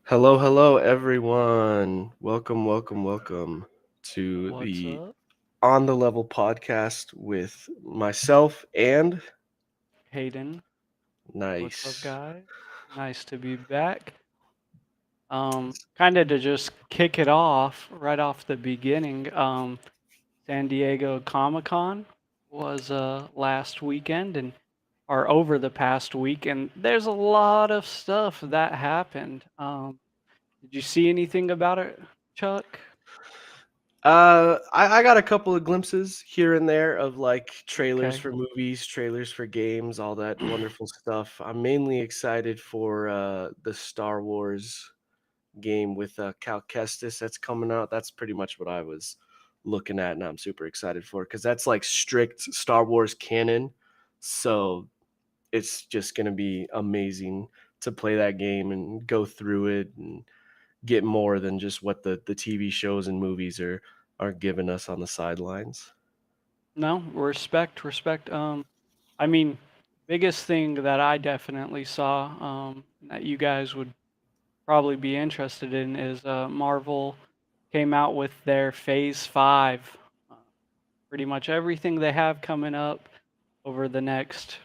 Hello, hello, everyone. Welcome to What's the up, On the Level podcast with myself and Hayden? What's up, Nice. guys? Nice to be back. Kind of to just kick it off right off the beginning. San Diego Comic Con was last weekend and or over the past week, and there's a lot of stuff that happened. Did you see anything about it, Chuck? I got a couple of glimpses here and there of like trailers Okay. for movies, trailers for games, all that wonderful stuff. I'm mainly excited for the Star Wars game with Cal Kestis that's coming out. That's pretty much what I was looking at, and I'm super excited for because that's like strict Star Wars canon. So it's just going to be amazing to play that game and go through it and get more than just what the TV shows and movies are giving us on the sidelines. No, respect. I mean, biggest thing that I definitely saw that you guys would probably be interested in is Marvel came out with their Phase 5. Uh, Pretty much everything they have coming up over the next,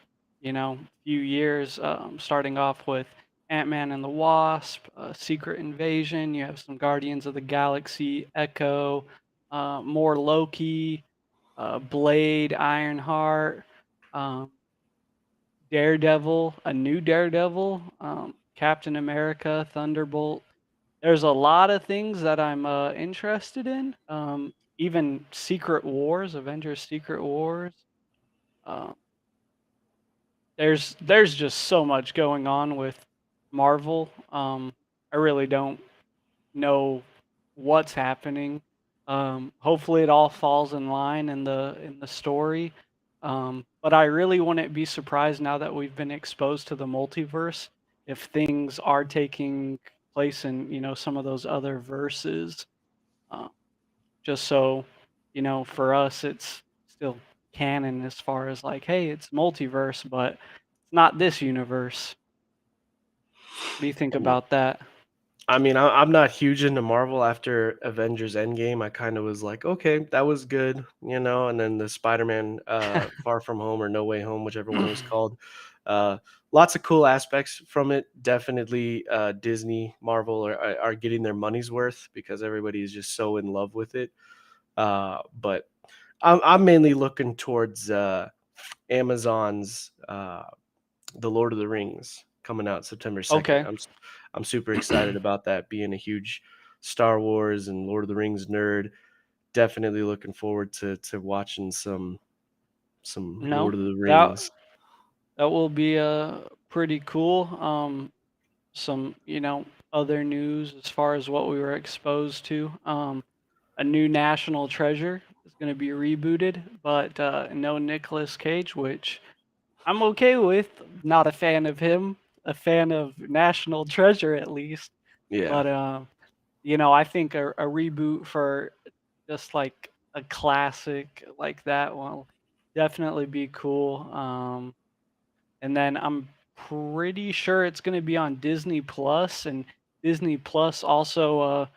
few years, starting off with Ant-Man and the Wasp, Secret Invasion. You have some Guardians of the Galaxy, Echo, more Loki, Blade, Ironheart, um, Daredevil, a new Daredevil, Captain America, Thunderbolt. There's a lot of things that I'm interested in. Even Secret Wars, Avengers Secret Wars. Um, there's just so much going on with Marvel. I really don't know what's happening. Hopefully, it all falls in line in the story. But I really wouldn't be surprised now that we've been exposed to the multiverse if things are taking place in some of those other verses. Uh, just so for us, it's still canon as far as like, hey, it's multiverse, but it's not this universe. What do you think Um, about that? I mean, I'm not huge into Marvel after Avengers Endgame. I kind of was like, okay, that was good, and then the Spider-Man Far From Home or No Way Home, whichever one it was called. Uh, Lots of cool aspects from it. Definitely Disney, Marvel are getting their money's worth because everybody is just so in love with it. But I'm mainly looking towards Amazon's The Lord of the Rings coming out September 2nd. Okay. I'm super excited about that. Being a huge Star Wars and Lord of the Rings nerd, definitely looking forward to watching some No, Lord of the that Rings. that will be pretty cool. Some other news as far as what we were exposed to. A new National Treasure is going to be rebooted, but no Nicolas Cage, which I'm okay with. Not a fan of him. A fan of National Treasure at least. Yeah. But I think a reboot for just like a classic like that will definitely be cool. And then I'm pretty sure it's going to be on Disney Plus, and Disney Plus also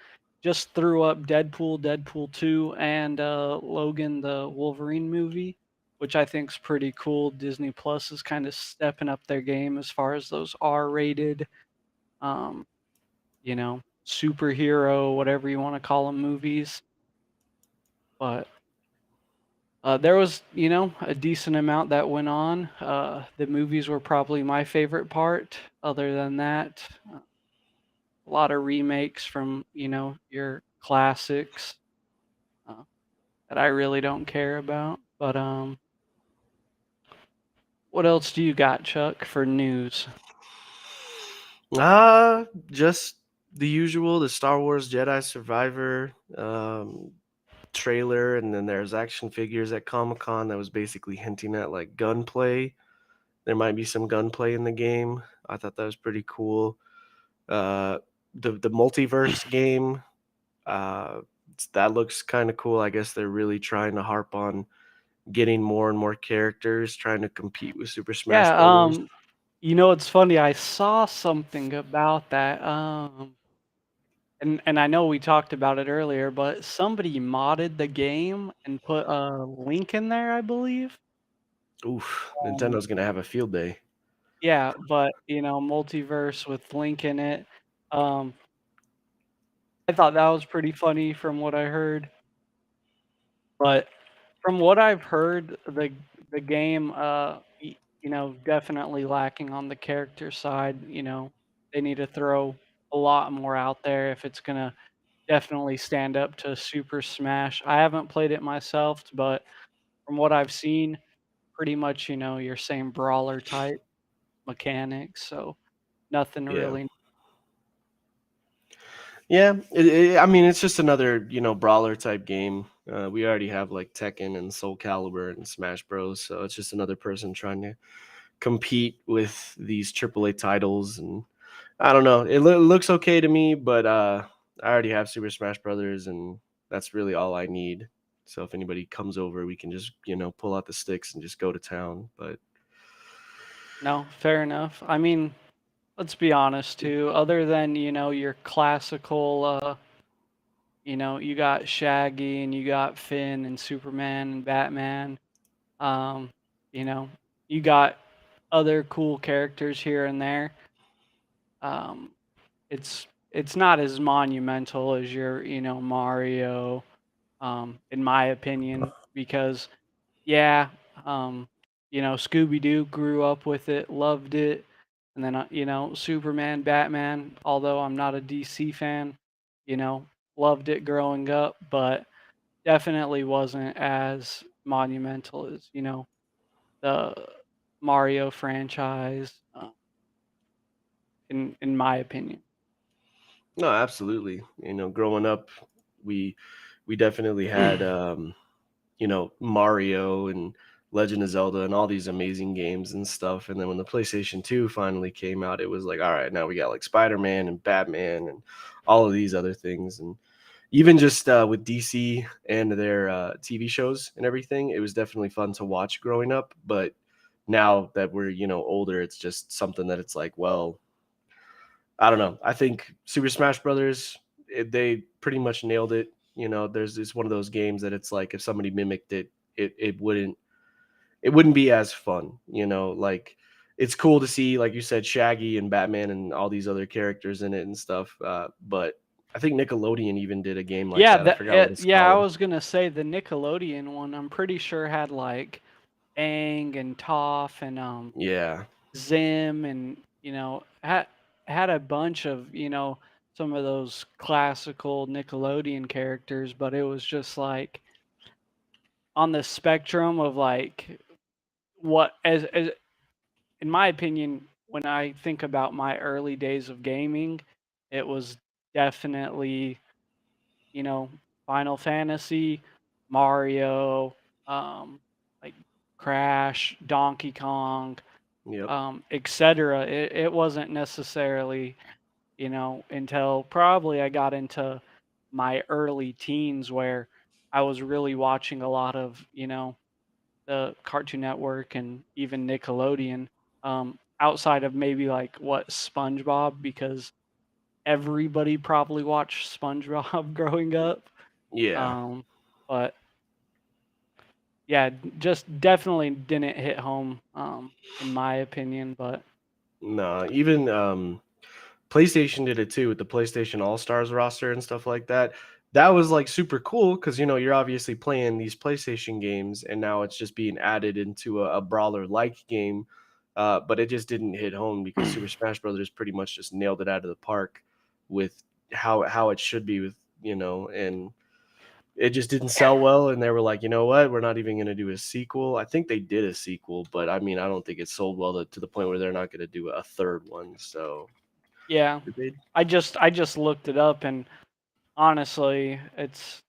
just threw up Deadpool 2, and Logan the Wolverine movie, which I think is pretty cool. Disney Plus is kind of stepping up their game as far as those R-rated, um, superhero, whatever you want to call them, movies. But there was, a decent amount that went on. The movies were probably my favorite part. Other than that, a lot of remakes from, your classics uh, that I really don't care about. But what else do you got, Chuck, for news? Just the usual, the Star Wars Jedi Survivor trailer, and then there's action figures at Comic-Con that was basically hinting at like gunplay. There might be some gunplay in the game. I thought that was pretty cool. Uh, the multiverse game, uh, that looks kind of cool. I guess they're really trying to harp on getting more and more characters, trying to compete with Super Smash Yeah, Brothers. it's funny. I saw something about that. and I know we talked about it earlier, but somebody modded the game and put a link in there, I believe. Oof, Um, Nintendo's gonna have a field day. yeah, but multiverse with link in it. Um, I thought that was pretty funny from what I heard. But from what I've heard, the game, definitely lacking on the character side. They need to throw a lot more out there if it's gonna definitely stand up to Super Smash. I haven't played it myself, but from what I've seen, pretty much, your same brawler type mechanics, so nothing Yeah. really. Yeah, I mean, it's just another, brawler type game. We already have like Tekken and Soul Calibur and Smash Bros, so it's just another person trying to compete with these AAA titles. And I don't know, looks okay to me, but I already have Super Smash Brothers, and that's really all I need. So if anybody comes over, we can just pull out the sticks and just go to town. But No, fair enough. I mean, let's be honest too, other than, your classical, you got Shaggy and you got Finn and Superman and Batman, um, you know, you got other cool characters here and there. Um, it's not as monumental as your, Mario, in my opinion, because yeah, Scooby Doo grew up with it, loved it, and then Superman, Batman. Although I'm not a DC fan, you know, loved it growing up, but definitely wasn't as monumental as the Mario franchise, in my opinion. no, absolutely. Growing up, we we definitely had Mario and Legend of Zelda and all these amazing games and stuff. And then when the PlayStation 2 finally came out, it was like, all right, now we got like Spider-Man and Batman and all of these other things. And even just with DC and their TV shows and everything, it was definitely fun to watch growing up. But now that we're, older, it's just something that it's like, well, I don't know. I think Super Smash Brothers, they pretty much nailed it. There's it's one of those games that it's like if somebody mimicked it, it wouldn't be as fun. Like it's cool to see, like you said, Shaggy and Batman and all these other characters in it and stuff. But I think Nickelodeon even did a game like Yeah, that. I forgot what it's I called. was gonna say the Nickelodeon one. I'm pretty sure had like Aang and Toph and Yeah. Zim and had a bunch of some of those classical Nickelodeon characters, but it was just like on the spectrum of like what as in my opinion, when I think about my early days of gaming, it was definitely you know Final Fantasy, Mario, um, like Crash, Donkey Kong, Yep. etc. It wasn't necessarily, until probably I got into my early teens where I was really watching a lot of, the Cartoon Network and even Nickelodeon, outside of maybe like what SpongeBob, because everybody probably watched SpongeBob growing up. Yeah. Um, but yeah, just definitely didn't hit home, in my opinion. But No, even PlayStation did it too with the PlayStation All Stars roster and stuff like that. That was like super cool because you're obviously playing these PlayStation games, and now it's just being added into a brawler like game. But it just didn't hit home because Super Smash Brothers pretty much just nailed it out of the park with how it should be with and it just didn't sell well, and they were like, you know what, we're not even going to do a sequel. I think they did a sequel, but I mean, I don't think it sold well to the point where they're not going to do a third one. So yeah, they I just looked it up, and honestly, it's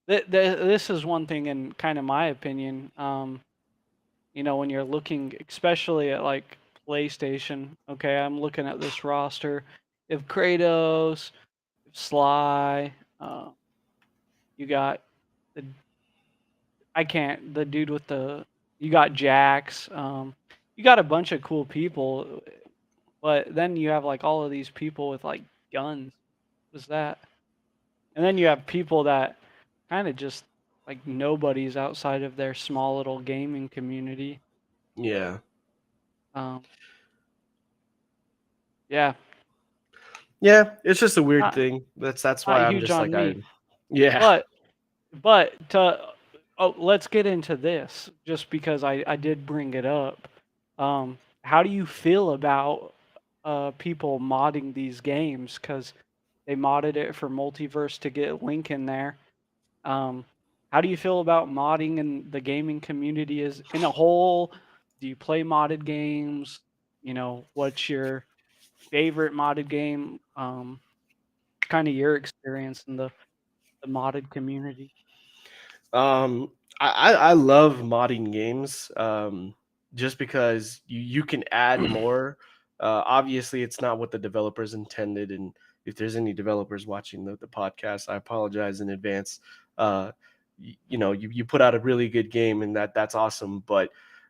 this is one thing in kind of my opinion. When you're looking, especially at like PlayStation. Okay, I'm looking at this roster. If Kratos, if Sly, you got the I can't the dude with the you got Jax. You got a bunch of cool people, but then you have like all of these people with like guns. What was that? And then you have people that kind of just like nobodies outside of their small little gaming community. Yeah. Um, yeah, Yeah, it's just a weird not thing. That's not why I'm huge just like on I me, yeah. but to let's get into this just because I did bring it up. How do you feel about people modding these games? Because they modded it for multiverse to get Link in there. Um, how do you feel about modding in the gaming community as in a whole? Do you play modded games? What's your favorite modded game? Kind of your experience in the modded community. Um, I love modding games, just because you can add more. Obviously, it's not what the developers intended, and if there's any developers watching the podcast, I apologize in advance. You put out a really good game, and that's awesome. But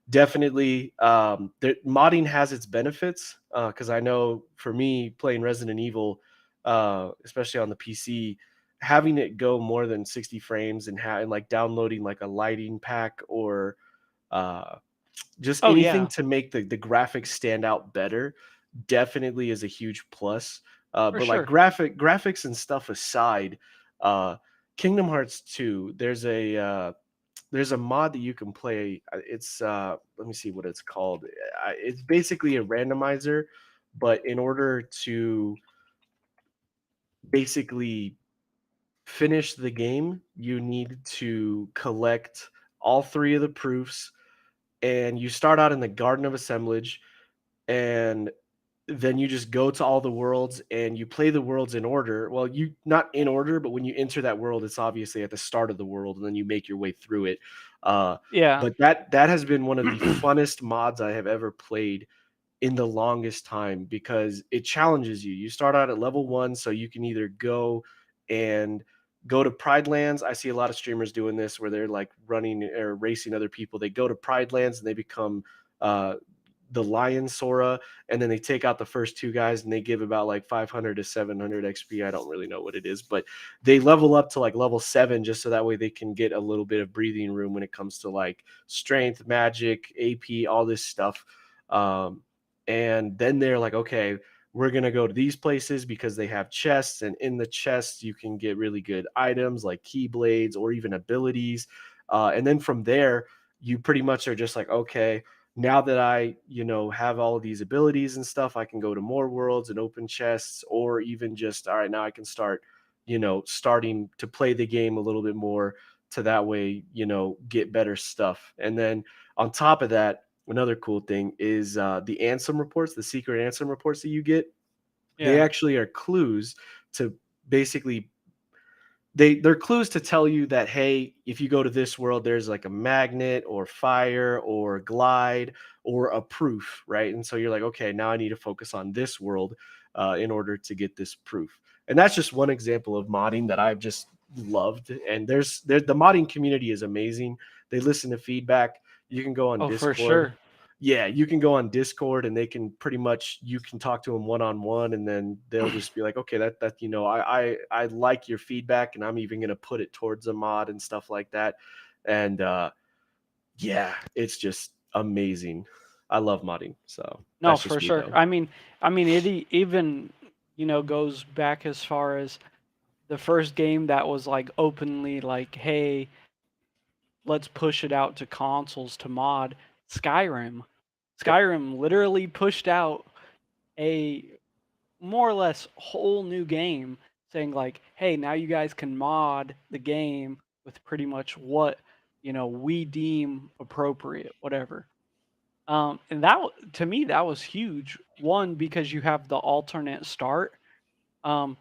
definitely, modding has its benefits. Because I know for me, playing Resident Evil, especially on the PC, having it go more than 60 frames and like downloading like a lighting pack or uh just Oh anything yeah, to make the graphics stand out better definitely is a huge plus. for But like sure. graphics and stuff aside, uh Kingdom Hearts 2, there's a mod that you can play. It's let me see what it's called. It's basically a randomizer, but in order to basically finish the game, you need to collect all three of the proofs, and you start out in the Garden of Assemblage, and then you just go to all the worlds and you play the worlds in order. Well, you not in order, but when you enter that world, it's obviously at the start of the world, and then you make your way through it. Uh, Yeah, but that has been one of the funnest mods I have ever played in the longest time because it challenges you. You start out at level 1, so you can either and go to Pride Lands. I see a lot of streamers doing this where they're like running or racing other people. They go to Pride Lands and they become uh the Lion Sora, and then they take out the first two guys and they give about like 500 to 700 XP. I don't really know what it is, but they level up to like level 7 just so that way they can get a little bit of breathing room when it comes to like strength, magic, AP, all this stuff. Um, and then they're like, okay, we're going to go to these places because they have chests, and in the chests you can get really good items like keyblades or even abilities. And then from there you pretty much are just like, okay, now that I, have all of these abilities and stuff, I can go to more worlds and open chests, or even just, all right, now I can start, starting to play the game a little bit more to that way, get better stuff. And then on top of that, another cool thing is the Ansem reports, the secret Ansem reports that you get. They yeah, actually are clues to basically they're clues to tell you that, hey, if you go to this world, there's like a magnet or fire or glide or a proof, right? And so you're like, okay, now I need to focus on this world in order to get this proof. And that's just one example of modding that I've just loved. And the modding community is amazing. They listen to feedback. You can go on oh for Discord. sure. Yeah, you can go on Discord and they can pretty much, you can talk to them one on one, and then they'll just be like, okay, that I like your feedback, and I'm even gonna put it towards a mod and stuff like that. And yeah, it's just amazing. I love modding. So No, that's for just me sure. though. I mean, even goes back as far as the first game that was like openly like, hey, let's push it out to consoles to mod Skyrim. Yep. Skyrim literally pushed out a more or less whole new game saying like, hey, now you guys can mod the game with pretty much what, we deem appropriate, whatever. And to me that was huge. One, because you have the alternate start. Um,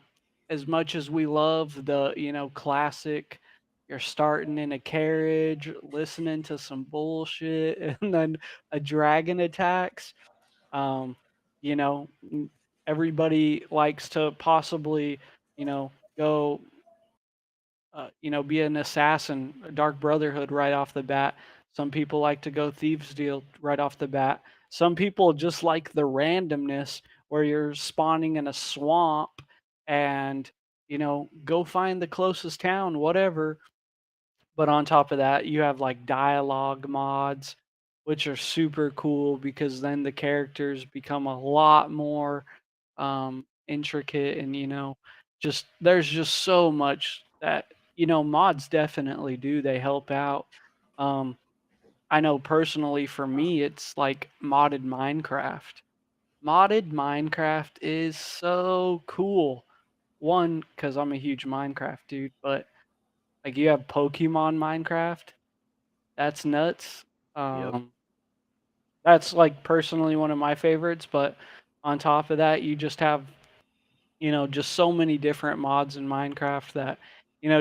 as much as we love the, classic, you're starting in a carriage, listening to some bullshit, and then a dragon attacks. Um, you know, everybody likes to possibly, go, be an assassin, a Dark Brotherhood right off the bat. Some people like to go Thieves Deal right off the bat. Some people just like the randomness where you're spawning in a swamp and go find the closest town, whatever. But on top of that, you have like dialogue mods, which are super cool because then the characters become a lot more intricate, and just there's just so much that mods definitely do. They help out. Um, I know personally for me, it's like modded Minecraft. Modded Minecraft is so cool. One, because I'm a huge Minecraft dude, but like you have Pokemon Minecraft. That's nuts. Yep. That's like personally one of my favorites, but on top of that, you just have, just so many different mods in Minecraft that,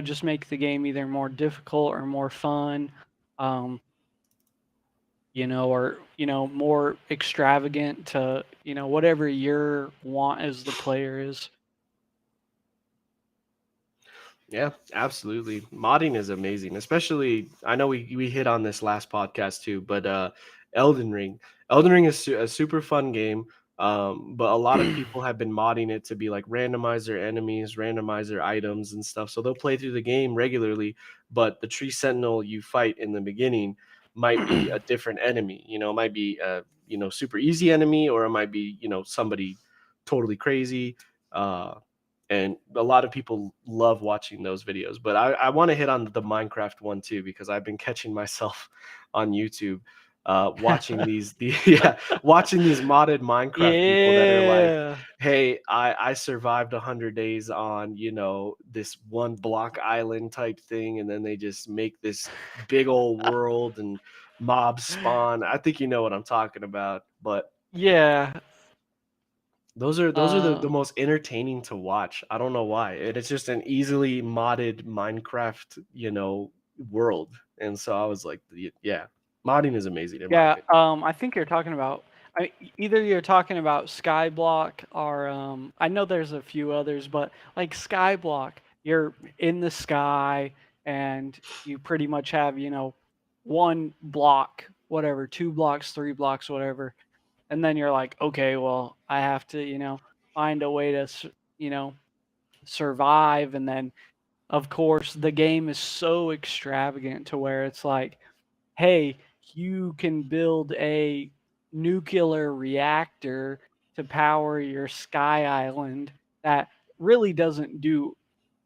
just make the game either more difficult or more fun, um, or, more extravagant to, whatever your want as the player is. Yeah, absolutely. Modding is amazing, especially I know we hit on this last podcast too, but Elden Ring. Elden Ring is a super fun game. But a lot of people have been modding it to be like randomizer enemies, randomizer items and stuff. So they'll play through the game regularly, but the tree sentinel you fight in the beginning might be a different enemy. It might be a super easy enemy, or it might be somebody totally crazy. And a lot of people love watching those videos. But I want to hit on the Minecraft one too, because I've been catching myself on YouTube watching yeah, watching these modded Minecraft people that are like, Yeah. hey, I survived 100 days on this one block island type thing, and then they just make this big old world and mobs spawn. I think you know what I'm talking about, but Yeah. those are the Uh, most entertaining to watch. I don't know why. It's just an easily modded Minecraft, world. And so I was like, yeah, modding is amazing in my Yeah, opinion. I think you're talking about either you're talking about Skyblock or I know there's a few others, but like Skyblock, you're in the sky and you pretty much have, one block, whatever, two blocks, three blocks, whatever. And then you're like, okay, well, I have to, find a way to, you know, survive. And then, of course, the game is so extravagant to where it's like, hey, you can build a nuclear reactor to power your sky island that really doesn't do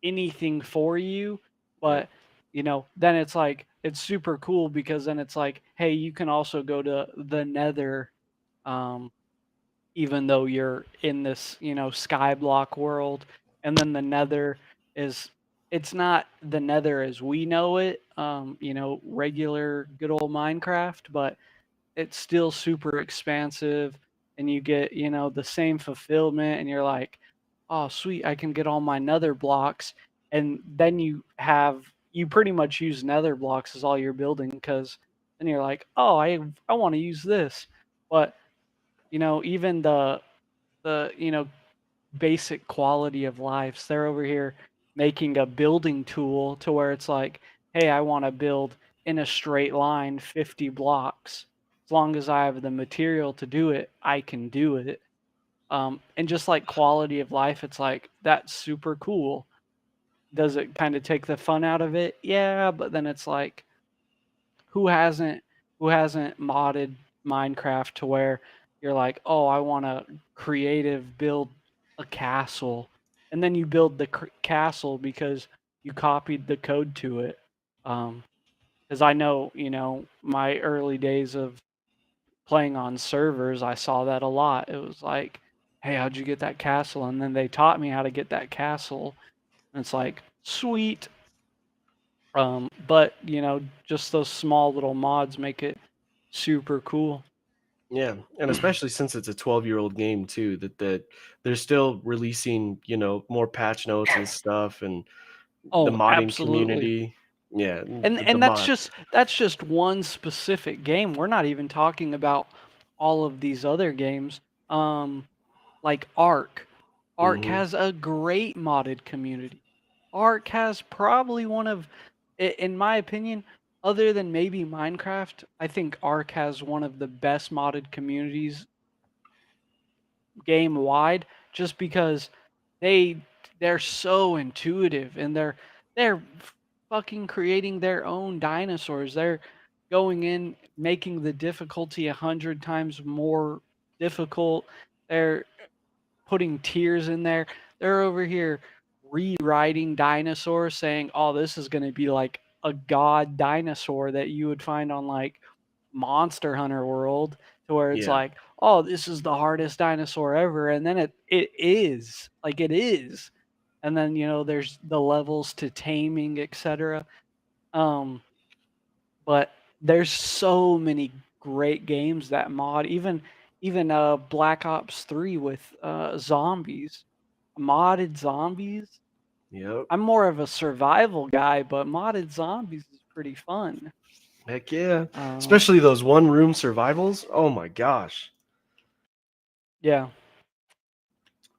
anything for you, Yep. but then it's like it's super cool because then it's like, hey, you can also go to the nether, um, even though you're in this, skyblock world. And then the nether is it's not the nether as we know it, regular good old Minecraft, but it's still super expansive, and you get, the same fulfillment, and you're like, oh sweet, I can get all my nether blocks. And then you pretty much use nether blocks as all you're building, because then you're like, oh, I want to use this. But even the basic quality of lives. They're over here making a building tool to where it's like, hey, I want to build in a straight line 50 blocks. As long as I have the material to do it, I can do it. And just like quality of life, it's like that's super cool. Does it kind of take the fun out of it? Yeah, but then it's like, who hasn't who hasn't modded Minecraft to where you're like, "Oh, I want to creative build a castle." And then you build the castle because you copied the code to it. Cuz I know, my early days of playing on servers, I saw that a lot. It was like, "Hey, how'd you get that castle?" And then they taught me how to get that castle. And it's like, "Sweet." But just those small little mods make it super cool. Yeah, and especially since it's a 12-year-old game too, that they're still releasing, more patch notes and stuff, and the Oh, modding absolutely. community. Yeah, the And that's mods. just one specific game. We're not even talking about all of these other games. Um, like Ark. Ark Mhm. has a great modded community. Ark has probably one of, in my opinion, other than maybe Minecraft, I think Ark has one of the best modded communities game wide, just because they they're so intuitive, and they're fucking creating their own dinosaurs. They're going in, making the difficulty 100 times more difficult. They're putting tiers in there. They're over here rewriting dinosaurs, saying, "Oh, this is going to be like a god dinosaur that you would find on like Monster Hunter World," to where it's Yeah. like, "Oh, this is the hardest dinosaur ever," and then it is like it is, and then there's the levels to taming, etc. Um, but there's so many great games that mod, even Black Ops 3 with zombies, modded zombies. Yep. I'm more of a survival guy, but modded zombies is pretty fun. Heck yeah. Um, Especially those one room survivals. Oh my gosh. yeah,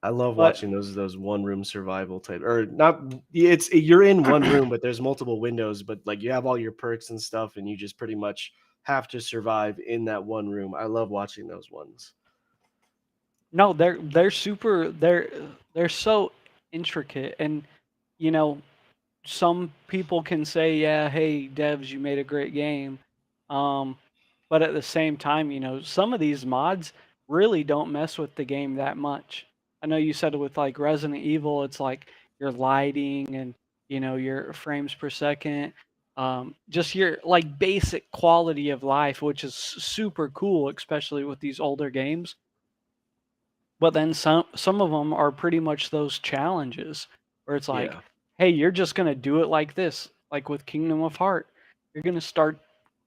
I love but watching those one room survival type or not. It's you're in one room, but there's multiple windows, but like you have all your perks and stuff, and you just pretty much have to survive in that one room. I love watching those ones. no, they're so intricate, and you know some people can say, yeah, hey, devs, you made a great game. Um, but at the same time, some of these mods really don't mess with the game that much. I know you said with like Resident Evil, it's like your lighting and, your frames per second, just your like basic quality of life, which is super cool, especially with these older games. But then some of them are pretty much those challenges where it's like, Yeah. "Hey, you're just gonna do it like this," like with Kingdom of Heart. You're gonna start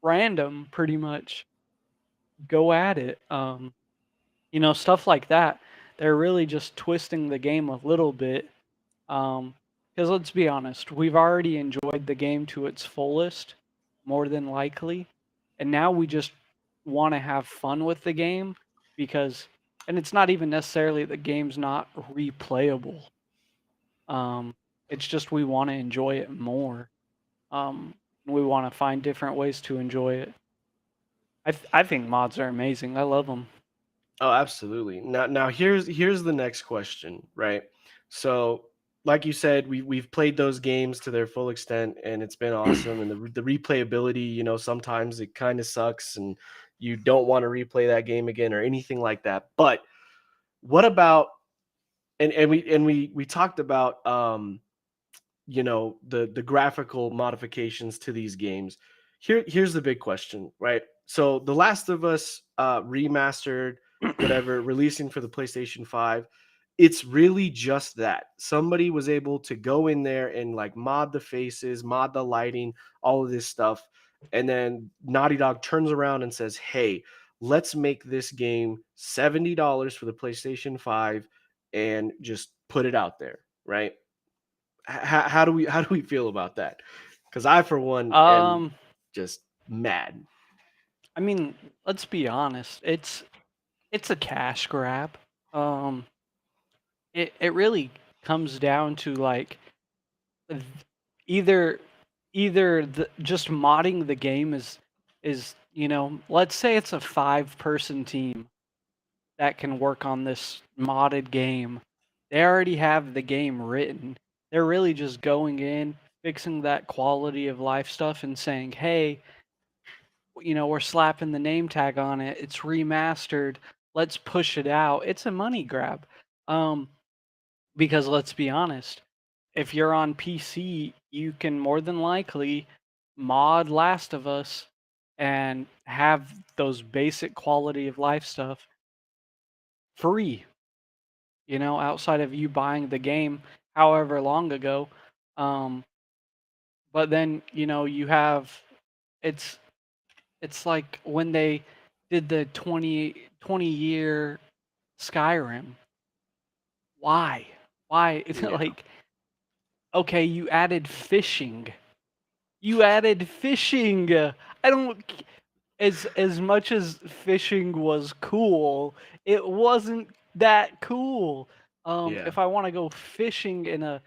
random, pretty much. Go at it. Stuff like that. They're really just twisting the game a little bit. Because let's be honest, we've already enjoyed the game to its fullest, more than likely, and now we just want to have fun with the game because, and it's not even necessarily the game's not replayable. Um, it's just we want to enjoy it more. We want to find different ways to enjoy it. I think mods are amazing. I love them. Oh, absolutely. Now here's the next question, right? So, like you said, we've played those games to their full extent, and it's been awesome. And the replayability, sometimes it kind of sucks, and you don't want to replay that game again or anything like that. But what about and we talked about the graphical modifications to these games. Here's the big question, right? So The Last of Us remastered, whatever, releasing for the PlayStation 5, it's really just that somebody was able to go in there and like mod the faces, mod the lighting, all of this stuff, and then Naughty Dog turns around and says, hey, let's make this game $70 for the PlayStation 5 and just put it out there, right? How do we feel about that? Because I, for one, am um, just mad. I mean, let's be honest. It's a cash grab. Um, it really comes down to like th- either just modding the game is let's say it's a 5-person team that can work on this modded game. They already have the game written. They're really just going in, fixing that quality of life stuff and saying, "Hey, we're slapping the name tag on it. It's remastered. Let's push it out." It's a money grab. Um, because let's be honest, if you're on PC, you can more than likely mod Last of Us and have those basic quality of life stuff free, outside of you buying the game however long ago. Um, but then, you have it's it's like when they did the 20 year Skyrim. Why? Why? It's Yeah, like, okay, you added fishing. You added fishing. I don't as much as fishing was cool, it wasn't that cool. yeah, If I want to go fishing in a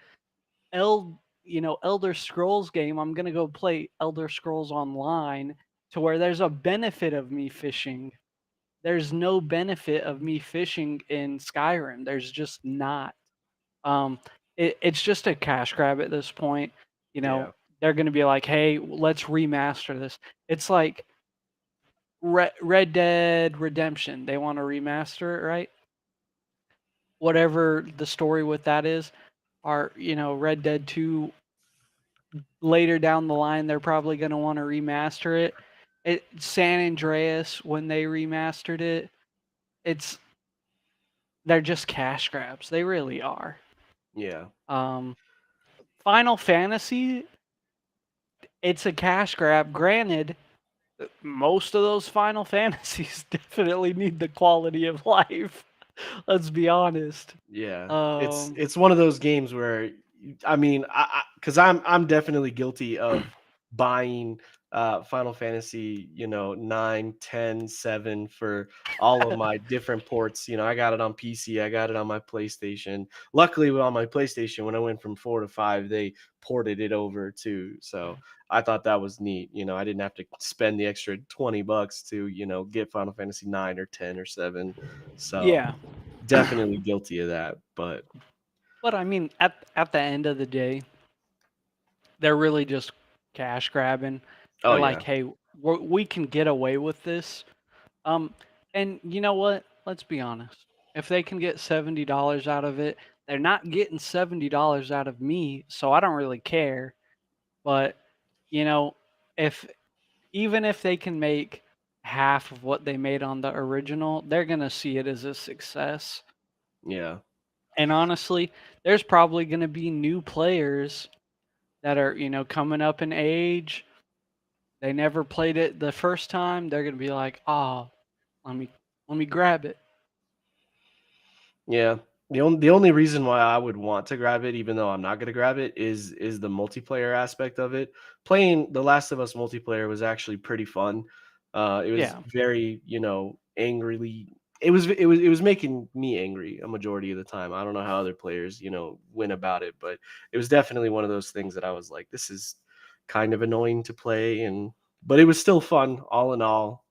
Elder Scrolls game, I'm gonna go play Elder Scrolls Online to where there's a benefit of me fishing. There's no benefit of me fishing in Skyrim. There's just not. Um, it's just a cash grab at this point. You know, Yeah. they're going to be like, "Hey, let's remaster this." It's like Red Dead Redemption. They want to remaster it, right? Whatever the story with that is, are Red Dead 2 later down the line they're probably going to want to remaster it. San Andreas when they remastered it, it's they're just cash grabs. They really are. Yeah. Um, Final Fantasy, it's a cash grab. Granted, most of those Final Fantasies definitely need the quality of life. Let's be honest. Yeah, Um, it's one of those games where I mean, because I'm definitely guilty of buying Final Fantasy, 9, 10, 7 for all of my different ports. I got it on PC, I got it on my PlayStation. Luckily, on my PlayStation, when I went from 4 to 5, they ported it over too. So I thought that was neat. I didn't have to spend the extra $20 to, get Final Fantasy 9 or 10 or 7. So yeah, definitely guilty of that, but but I mean, at the end of the day, they're really just cash grabbing. oh, They're like, yeah. "Hey, we can get away with this." Um, and you know what? Let's be honest. If they can get $70 out of it, they're not getting $70 out of me, so I don't really care. But you know, if even if they can make half of what they made on the original, they're gonna see it as a success. Yeah. And honestly, there's probably gonna be new players that are, coming up in age. They never played it the first time. They're gonna be like, "Oh, let me let me grab it." Yeah. The only reason why I would want to grab it, even though I'm not gonna grab it, is the multiplayer aspect of it. Playing The Last of Us multiplayer was actually pretty fun. It was Yeah. very, angrily it was making me angry a majority of the time. I don't know how other players, went about it, but it was definitely one of those things that I was like, this is kind of annoying to play, but it was still fun all in all.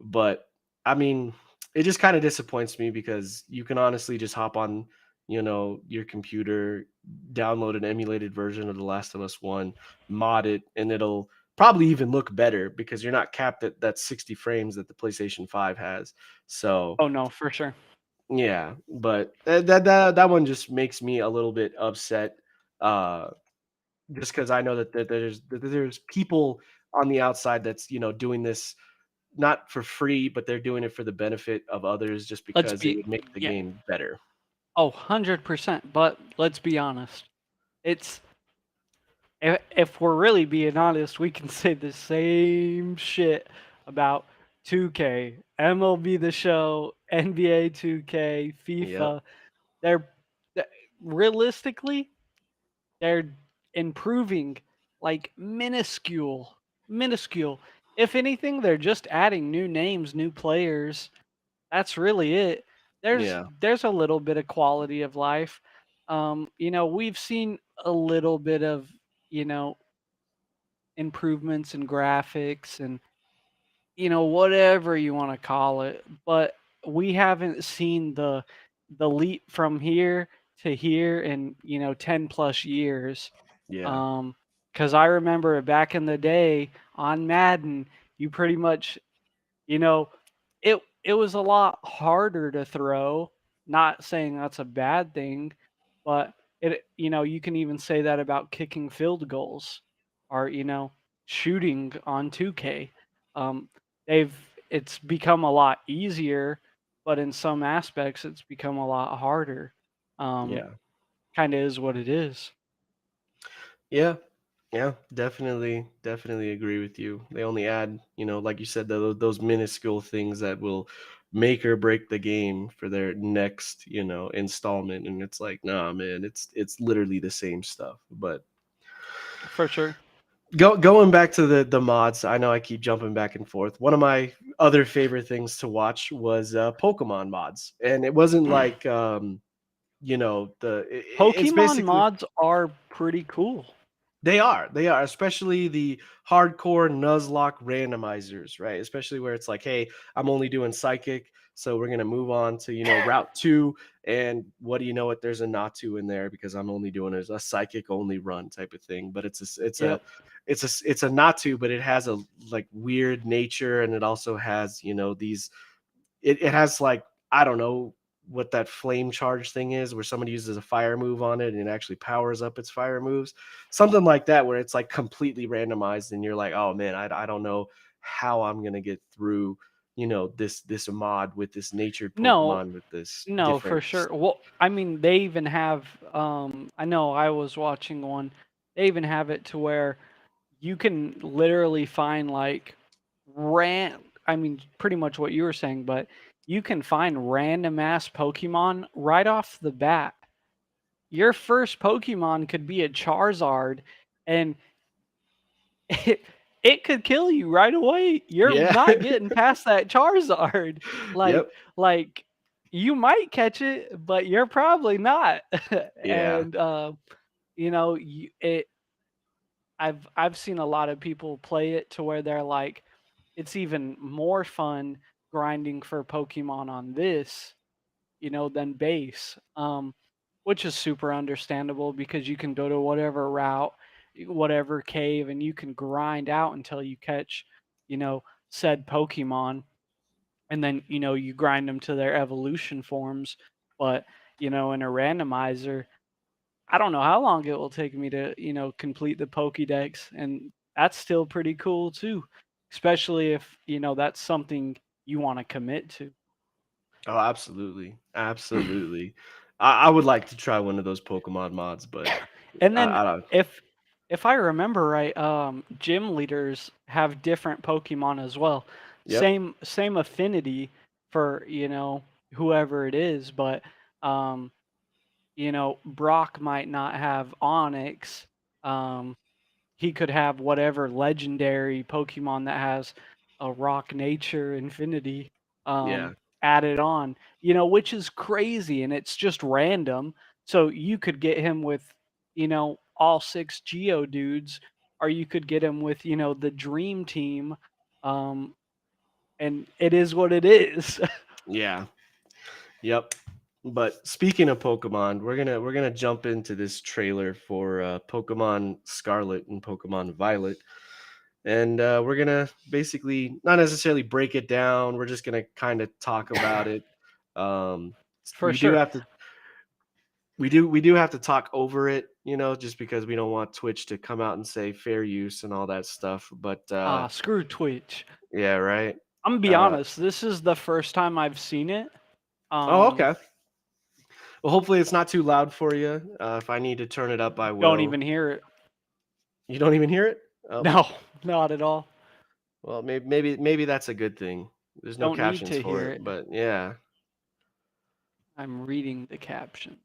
But I mean, it just kind of disappoints me because you can honestly just hop on, your computer, download an emulated version of The Last of Us 1, mod it, and it'll probably even look better because you're not capped at that 60 frames that the PlayStation 5 has. So, Oh no, for sure. yeah, but that one just makes me a little bit upset uh just because I know that there's people on the outside that's doing this not for free, but they're doing it for the benefit of others just Let's because it be would make the Yeah. game better. Oh, 100%. But let's be honest. It's if we're really being honest, we can say the same shit about 2K, MLB The Show, NBA 2K, Yep. FIFA. They're th- realistically, they're improving like minuscule. If anything, they're just adding new names, new players. That's really it. Yeah. There's a little bit of quality of life. We've seen a little bit of, you know, improvements in graphics and whatever you want to call it, but we haven't seen the leap from here to here in 10 plus years. Yeah. Because I remember back in the day on Madden, you pretty much you know, it was a lot harder to throw. Not saying that's a bad thing, but you can even say that about kicking field goals or, shooting on 2K. Um, they've it's become a lot easier, but in some aspects it's become a lot harder. Um, Yeah. Kind of is what it is. Yeah. Yeah. Definitely agree with you. They only add, like you said, those minuscule things that will make or break the game for their next, installment. And it's like, nah, man, it's literally the same stuff. But For sure. going back to the mods, I know I keep jumping back and forth. One of my other favorite things to watch was Pokemon mods, and it wasn't like it's Pokemon basically mods are pretty cool. they are especially the hardcore Nuzlocke randomizers, right? Especially where it's like, hey, I'm only doing psychic. So we're gonna move on to, Route 2, and what do you know it, there's a Natu in there because I'm only doing a psychic only run type of thing, but Yep. it's a Natu, but it has a, like, weird nature, and it also has, these it has, like, I don't know what that flame charge thing is, where somebody uses a fire move on it and it actually powers up its fire moves. Something like that, where it's like completely randomized and you're like, "Oh man, I don't know how I'm gonna get through, this mod with this natured No, Pokemon with this no, for different." sure. Well, I mean, they even have, I know I was watching one. They even have it to where you can literally find like I mean, pretty much what you were saying, but you can find random ass Pokemon right off the bat. Your first Pokemon could be a Charizard, and it, it could kill you right away. You're Yeah. not getting past that Charizard. Like, Yep. like you might catch it, but you're probably not. Yeah. And you know, it. I've seen a lot of people play it to where they're like, it's even more fun grinding for Pokemon on this, than base. Which is super understandable because you can go to whatever route, whatever cave, and you can grind out until you catch, said Pokemon, and then you grind them to their evolution forms. But in a randomizer, I don't know how long it will take me to, complete the Pokédex, and that's still pretty cool too, especially if, that's something you want to commit to. Oh, absolutely. Absolutely. I would like to try one of those Pokemon mods, but And then I don't. if if I remember right, gym leaders have different Pokemon as well. Yep. Same affinity for, whoever it is, but Brock might not have Onyx. Um he could have whatever legendary Pokemon that has a rock nature infinity Yeah. added on, which is crazy and it's just random. So you could get him with, all six Geo dudes, or you could get him with, the dream team. Um, and it is what it is. Yeah. Yep. But speaking of Pokemon, we're gonna jump into this trailer for Pokemon Scarlet and Pokemon Violet, and we're gonna basically not necessarily break it down. We're just gonna kind of talk about it. Um, For we do sure. have to we do have to talk over it, just because we don't want Twitch to come out and say fair use and all that stuff. But Ah, screw Twitch. yeah, right. I'm gonna be Uh, honest, this is the first time I've seen it. oh, Um, okay. Well, hopefully it's not too loud for you. If I need to turn it up, I don't will. even hear it. You don't even hear it? Oh, No, not at all. well, maybe that's a good thing. There's no Don't need captions to for hear it, it. but yeah. I'm reading the caption.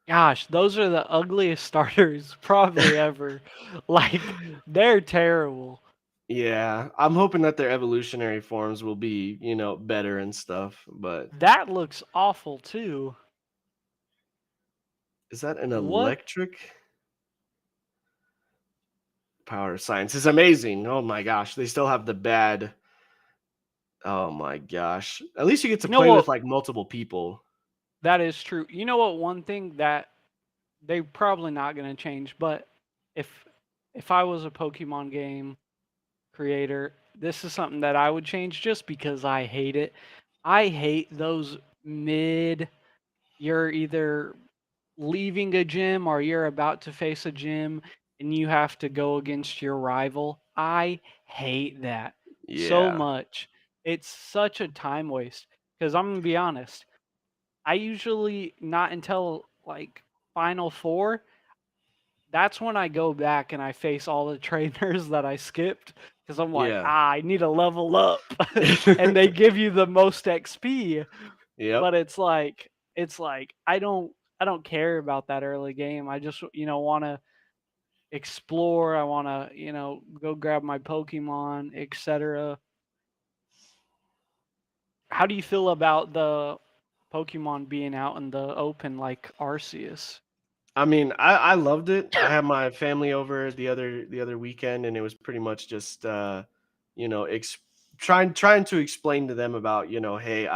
Gosh, those are the ugliest starters probably ever. Like, they're terrible. Yeah, I'm hoping that their evolutionary forms will be, better and stuff, but That looks awful too. is that an What? electric? Power science is amazing. Oh my gosh, they still have the bad. Oh my gosh. At least you get to You know play with, what? like, multiple people. That is true. You know what? One thing that they probably not going to change, but if if I was a Pokemon game creator, this is something that I would change just because I hate it. I hate those mid. You're either leaving a gym or you're about to face a gym and you have to go against your rival. I hate that so Yeah. much. It's such a time waste because I'm going to be honest. I usually not until like final 4, that's when I go back and I face all the trainers that I skipped because I'm like, Yeah. I need to level up. And they give you the most XP, Yep. but it's like I don't care about that early game. I just want to explore. I want to go grab my Pokemon, etc. How do you feel about the Pokemon being out in the open like Arceus? I mean, I loved it. I had my family over the other weekend, and it was pretty much just, you know, ex trying to explain to them about, hey,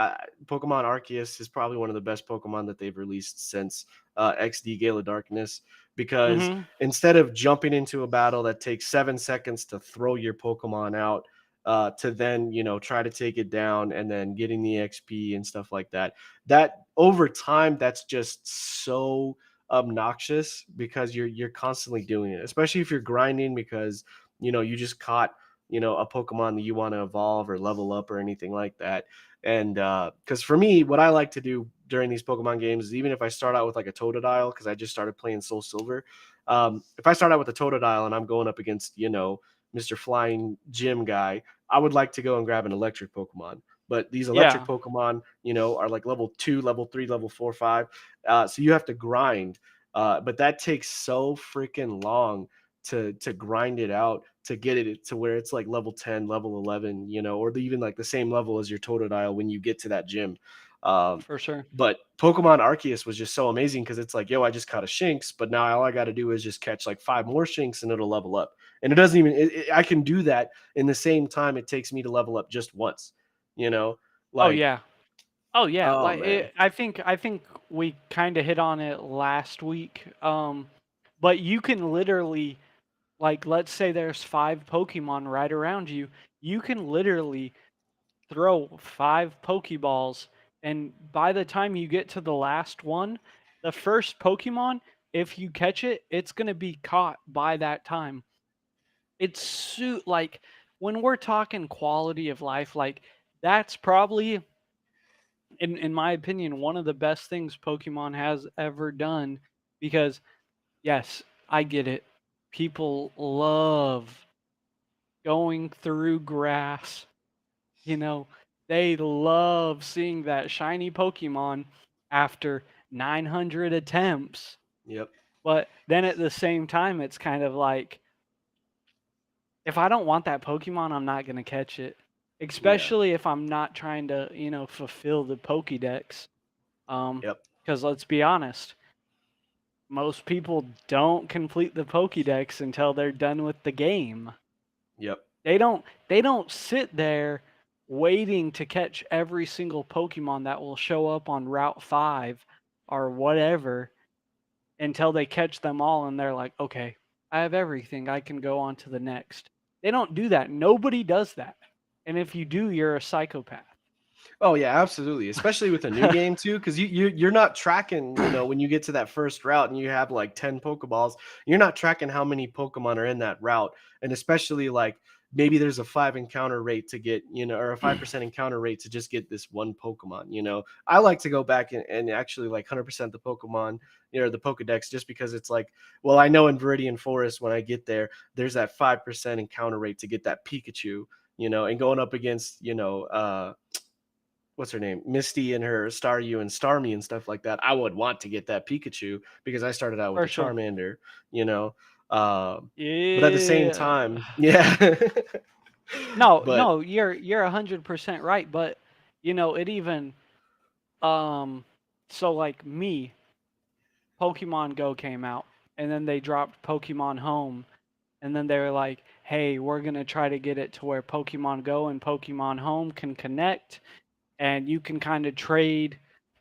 Pokemon Arceus is probably one of the best Pokemon that they've released since XD Gala Darkness, because Mhm. instead of jumping into a battle that takes 7 seconds to throw your Pokemon out, to then try to take it down and then getting the XP and stuff like that, that over time that's just so obnoxious because you're constantly doing it, especially if you're grinding because you just caught a Pokemon that you want to evolve or level up or anything like that. And because for me, what I like to do during these Pokemon games is, even if I start out with like a Totodile, because I just started playing Soul Silver, if I start out with a Totodile and I'm going up against Mr. Flying Gym guy, I would like to go and grab an electric Pokemon. But these electric Yeah, Pokemon, are like level 2, level 3, level 4, 5. So you have to grind. But that takes so freaking long to grind it out to get it to where it's like level 10, level 11, or even like the same level as your Totodile when you get to that gym. Um, for sure. but Pokemon Arceus was just so amazing because it's like, yo, I just caught a Shinx, but now all I got to do is just catch like 5 more Shinx and it'll level up. And it doesn't even, I can do that in the same time it takes me to level up just once, you know, Oh like, yeah. Oh yeah. oh Like man. I think we kind of hit on it last week. But you can literally, like, let's say there's 5 Pokemon right around you. You can literally throw 5 Pokeballs, and by the time you get to the last one, the first Pokemon, if you catch it, it's gonna be caught by that time. It's like, when we're talking quality of life, like, that's probably, in my opinion, one of the best things Pokemon has ever done, because yes, I get it. People love going through grass. You know, they love seeing that shiny Pokemon after 900 attempts. Yep. But then at the same time, it's kind of like, if I don't want that Pokemon, I'm not going to catch it. Yeah. Especially if I'm not trying to, fulfill the Pokédex. Yep. Because let's be honest, most people don't complete the Pokédex until they're done with the game. Yep. They don't sit there waiting to catch every single Pokemon that will show up on Route 5 or whatever until they catch them all and they're like, "Okay, I have everything. I can go on to the next." They don't do that. Nobody does that. And if you do, you're a psychopath. Oh yeah, absolutely. Especially with a new game too, because you're not tracking. When you get to that first route and you have like 10 Pokeballs, you're not tracking how many Pokemon are in that route, and especially like maybe there's a 5 encounter rate to get, or a 5% encounter rate to just get this one Pokemon. I like to go back and actually like 100% the Pokemon, the Pokedex, just because it's like, well, I know in Viridian Forest when I get there, there's that 5% encounter rate to get that Pikachu. And going up against, what's her name, Misty and her Staryu and Starmie and stuff like that, I would want to get that Pikachu because I started out with For a sure. Charmander, you know. Um, but at the same Yeah. time, yeah. No, but no, you're 100% right, but it even, um so like me, Pokemon Go came out, and then they dropped Pokemon Home, and then they were like, "Hey, we're gonna try to get it to where Pokemon Go and Pokemon Home can connect, and you can kind of trade."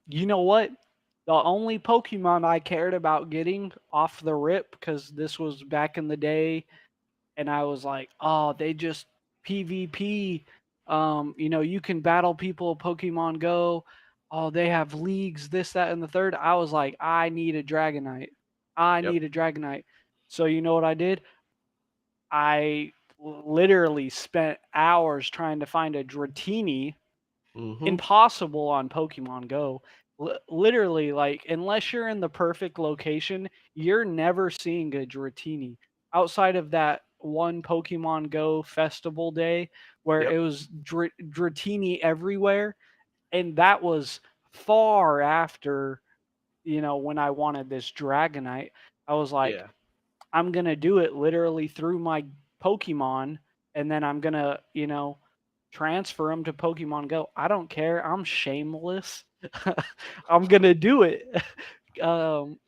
You know what? The only Pokemon I cared about getting off the rip, because this was back in the day, and I was like, "Oh, they just PvP. You can battle people Pokemon Go. Oh, they have leagues, this, that, and the third." I was like, "I need a Dragonite. I yep. need a Dragonite." So you know what I did? I literally spent hours trying to find a Dratini. Hmm. Impossible on Pokemon Go. Literally, like, unless you're in the perfect location, you're never seeing a Dratini outside of that one Pokemon Go festival day where Yep. it was Dratini everywhere, and that was far after, when I wanted this Dragonite. I was like, Yeah. I'm gonna do it literally through my Pokemon, and then I'm gonna, transfer them to Pokemon Go. I don't care. I'm shameless. I'm gonna do it. um,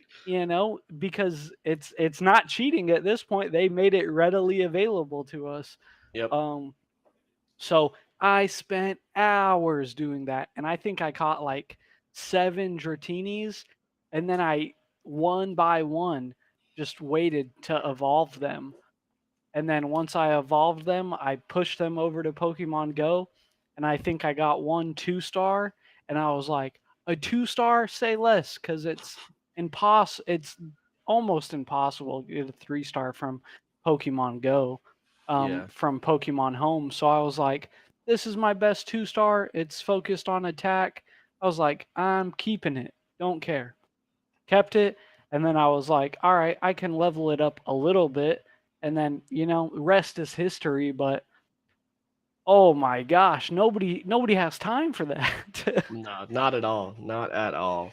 because it's not cheating at this point. They made it readily available to us. Yep. Um, so I spent hours doing that, and I think I caught like 7 Dratinis, and then I one by one just waited to evolve them. And then once I evolved them, I pushed them over to Pokemon Go, and I think I got one 2-star, and I was like, a 2-star, say less, because it's almost impossible to get a 3-star from Pokemon Go, Yeah. from Pokemon Home. So I was like, this is my best 2-star. It's focused on attack. I was like, I'm keeping it. Don't care. Kept it, and then I was like, all right, I can level it up a little bit, and then rest is history. But oh my gosh, nobody has time for that. No, not at all. Not at all.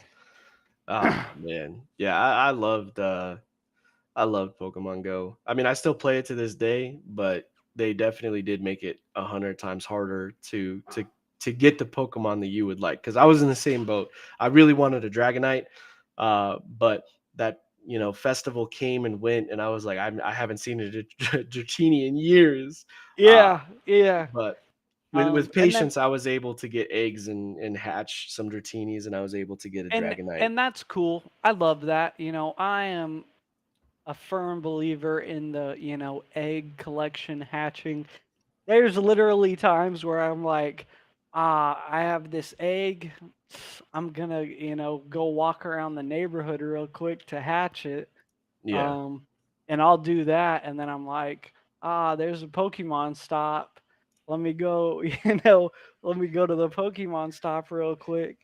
Ah, man. Yeah, I loved Pokemon Go. I mean, I still play it to this day, but they definitely did make it 100 times harder to get the Pokemon that you would like. Because I was in the same boat. I really wanted a Dragonite, but that festival came and went, and I was like, I haven't seen a Dratini in years. Uh, Yeah, yeah. but with And then patience, I was able to get eggs and hatch some Dratinis, and I was able to get a and Dragonite. and that's cool. I love that. I am a firm believer in the egg collection hatching. There's literally times where I'm like, I have this egg. I'm gonna, go walk around the neighborhood real quick to hatch it. Yeah. Um, and I'll do that, and then I'm like, there's a Pokemon stop. Let me go, let me go to the Pokemon stop real quick.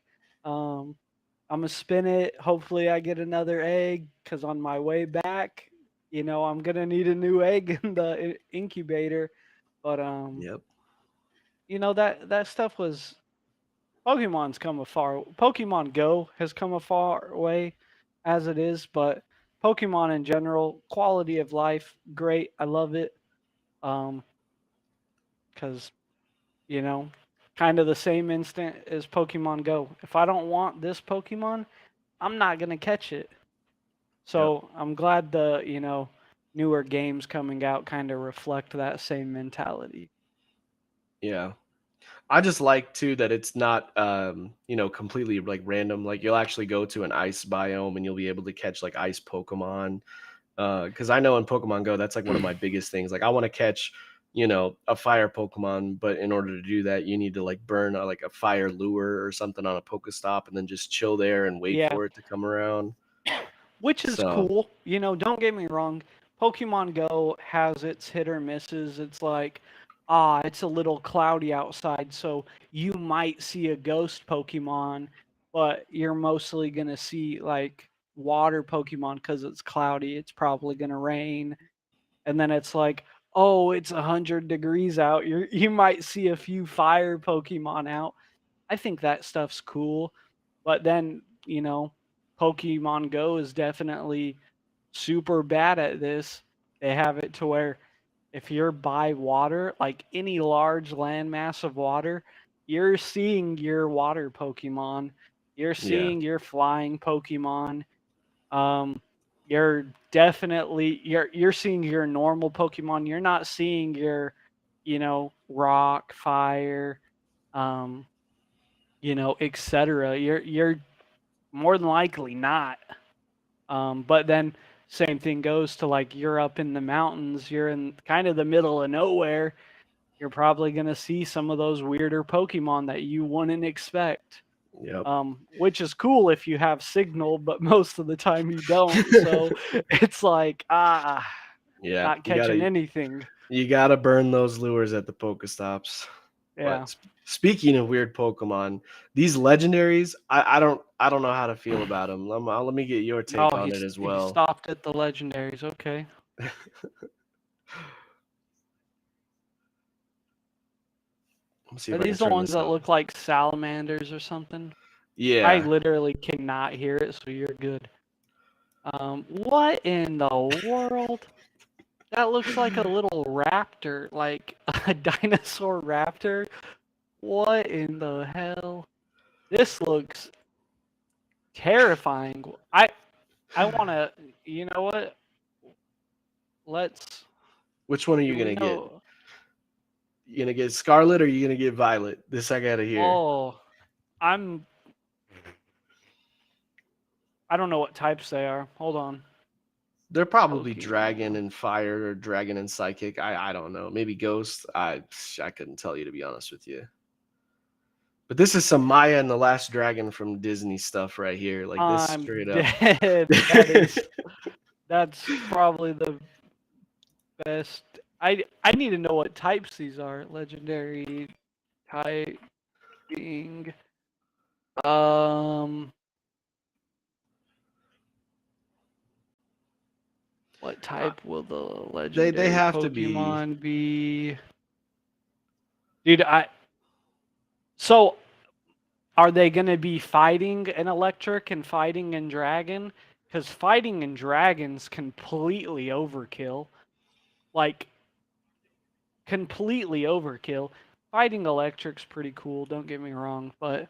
Um, I'm gonna spin it. Hopefully, I get another egg because on my way back, I'm gonna need a new egg in the incubator. But Yep. that stuff was Pokemon Go has come a far way as it is, but Pokemon in general, quality of life, great. I love it. Um, because you know, kind of the same instant as Pokemon Go. If I don't want this Pokemon, I'm not gonna catch it. Yep. So I'm glad the newer games coming out kind of reflect that same mentality. Yeah. I just like too that it's not completely like random. Like you'll actually go to an ice biome and you'll be able to catch like ice Pokemon. Because I know in Pokemon Go, that's like one of my biggest things. Like I want to catch, a fire Pokemon, but in order to do that, you need to like burn like a fire lure or something on a Pokestop and then just chill there and wait Yeah, for it to come around. which is So cool. Don't get me wrong. Pokemon Go has its hit or misses. It's like, it's a little cloudy outside, so you might see a ghost Pokemon, but you're mostly going to see like water Pokemon because it's cloudy. It's probably going to rain. And then it's like, oh, it's 100 degrees out. You might see a few fire Pokemon out. I think that stuff's cool. But then, Pokemon Go is definitely super bad at this. They have it to where if you're by water, like any large landmass of water, you're seeing your water Pokemon. You're yeah, seeing your flying Pokemon. Um, you're seeing your normal Pokemon. You're not seeing your, rock, fire, um, etc. You're more than likely not. But then same thing goes to like you're up in the mountains, you're in kind of the middle of nowhere. You're probably gonna see some of those weirder Pokemon that you wouldn't expect. yep. Which is cool if you have signal, but most of the time you don't. So it's like Yeah, not catching anything. you gotta burn those lures at the Pokestops. But Yeah. speaking of weird Pokemon, these legendaries, I don't know how to feel about them. Let me get your take Oh, on it as he well. stopped at the legendaries. Okay. Let me see Are if I can these the turn ones this that up. look like salamanders or something? I Yeah, literally cannot hear it, so you're good. What in the world? That looks like a little raptor, like a dinosaur raptor. What in the hell? This looks terrifying. I want to, you know what? Let's which one are do you we gonna get? know You gonna get Scarlet or you gonna get Violet? This I gotta hear. Oh, I'm. I don't know what types they are. Hold on. They're probably Dragon Pokemon. and Fire or Dragon and Psychic. I don't know. Maybe Ghost. I couldn't tell you to be honest with you. But this is some Maya and the Last Dragon from Disney stuff right here. Like this I'm straight up. dead. That is. That's probably the best. I need to know what types these are. Legendary typing. Um, what Uh, type will the they legendary have to be. Pokemon be? Dude, so are they gonna be fighting an electric and fighting in dragon? Because fighting in dragons completely overkill. Like completely overkill. Fighting electric's pretty cool, don't get me wrong, but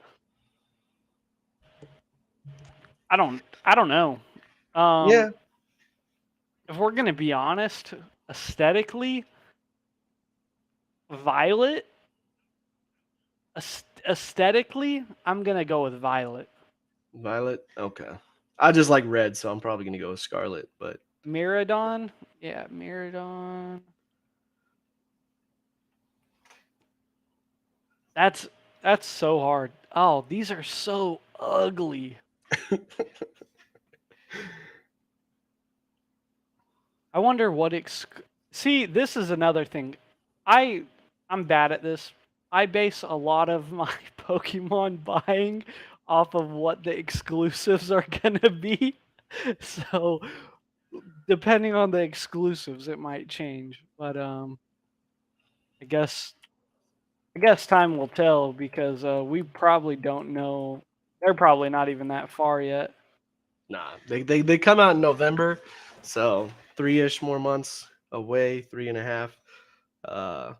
I don't know. Yeah, If we're gonna be honest, aesthetically, Violet. Aesthetically, I'm gonna go with Violet. Violet. Okay. I just like red, so I'm probably gonna go with Scarlet. But Miradon, yeah, Miradon. That's that's so hard. Oh, these are so ugly. I wonder what see, this is another thing. I I'm bad at this. I base a lot of my Pokemon buying off of what the exclusives are gonna be. So depending on the exclusives, it might change. But I guess I guess time will tell because we probably don't know. They're probably not even that far yet. nah, they come out in November, so 3-ish more months away, 3.5. Uh,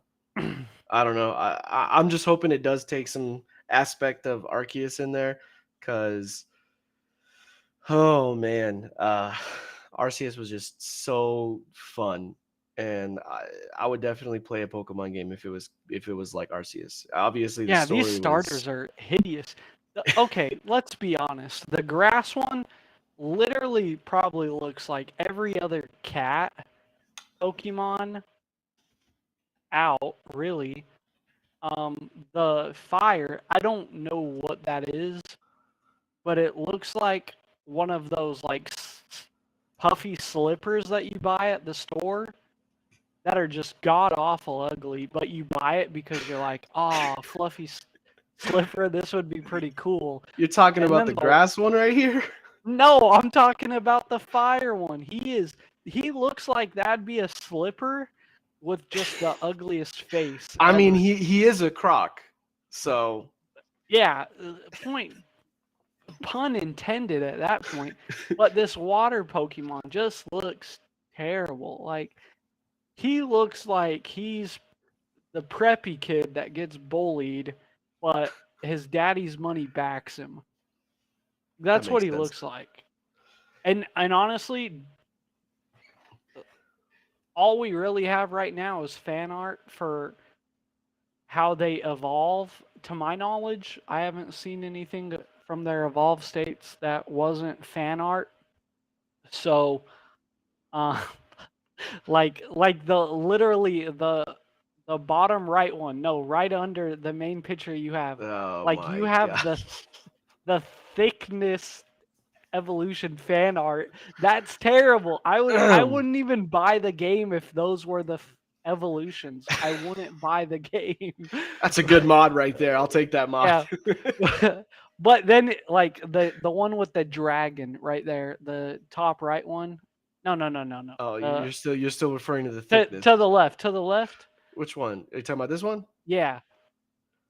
I don't know. I'm just hoping it does take some aspect of Arceus in there, because oh man, Arceus was just so fun, and I would definitely play a Pokemon game if it was like Arceus. Obviously, the Yeah, these story was. starters are hideous. Okay, let's be honest. The grass one literally probably looks like every other cat Pokemon out, really. The fire, I don't know what that is, but it looks like one of those like puffy slippers that you buy at the store that are just god awful ugly, but you buy it because you're like, "Ah, oh, fluffy slipper, this would be pretty cool." You're talking And about then the the grass one right here. no, I'm talking about the fire one. He looks like that'd be a slipper with just the ugliest face I mean, ever. he is a croc, so Yeah, point pun intended at that point. But this water Pokemon just looks terrible. Like he looks like he's the preppy kid that gets bullied, but his daddy's money backs him. that That's what makes he sense. looks like. And honestly, all we really have right now is fan art for how they evolve. To my knowledge, I haven't seen anything from their evolved states that wasn't fan art. So, uh, like the literally the bottom right one, no, right under the main picture you have, Oh like you my have god. the thickness evolution fan art. That's terrible. I wouldn't even buy the game if those were the evolutions. I wouldn't buy the game. That's a good mod right there. I'll take that mod. Yeah. But then like the one with the dragon right there, the top right one. No, no, no, no, no. Oh, you're still referring to the To thickness. to the left, to the left. Which one? Are you talking about this one? Yeah.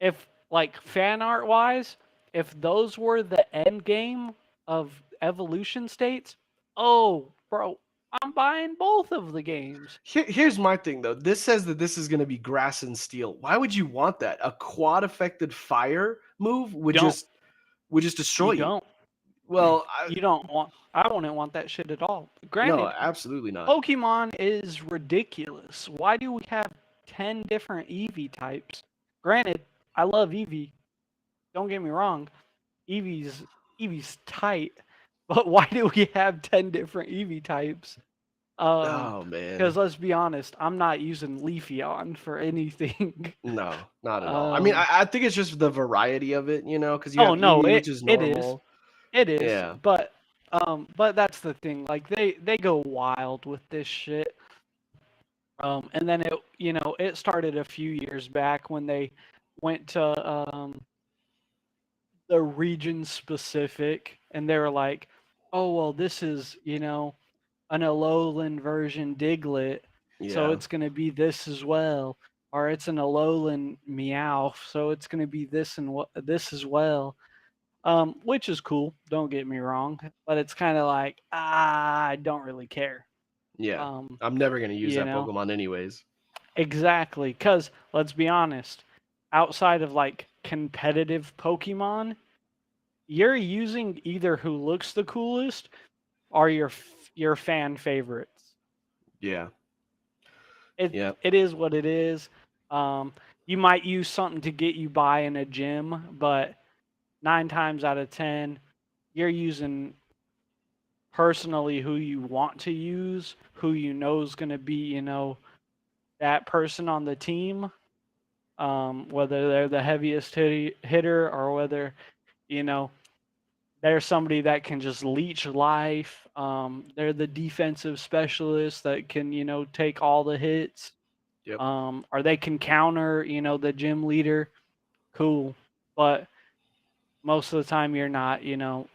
If like fan art wise, if those were the end game of evolution states, oh, bro, I'm buying both of the games. Here's my thing though. This says that this is going to be grass and steel. Why would you want that? A quad affected fire move would Don't. just destroy You you. don't. Well, You don't want I wouldn't want that shit at all. no, Granted, absolutely not. Pokemon is ridiculous. Why do we have 10 different Eevee types. Granted, I love Eevee. Don't get me wrong. Eevee's Eevee's tight, but why do we have 10 different Eevee types? Um, Oh because man. let's be honest, I'm not using Leafeon for anything. No, not at all. I mean, um, I think it's just the variety of it, because you have oh no, Eevee, it which is it is. normal. It is, Yeah. but that's the thing. Like they go wild with this shit. And then it started a few years back when they went to the region specific, and they were like, "Oh well, this is an Alolan version Diglett, so Yeah. it's gonna be this as well." Or it's an Alolan Meowth, so it's gonna be this as well. Which is cool. Don't get me wrong, but it's kind of like I don't really care. Yeah. Um, I'm never gonna use you that know Pokemon anyways. exactly, because let's be honest, outside of like competitive Pokemon, you're using either who looks the coolest or your fan favorites. Yeah. It Yeah. it is what it is. Um, you might use something to get you by in a gym, but 9 times out of 10, you're using personally who you want to use, who you know is going to be, that person on the team, whether they're the heaviest hitter or whether, you know, they're somebody that can just leech life. They're the defensive specialist that can, take all the hits. Yep. Or they can counter, the gym leader. Cool. But most of the time you're not,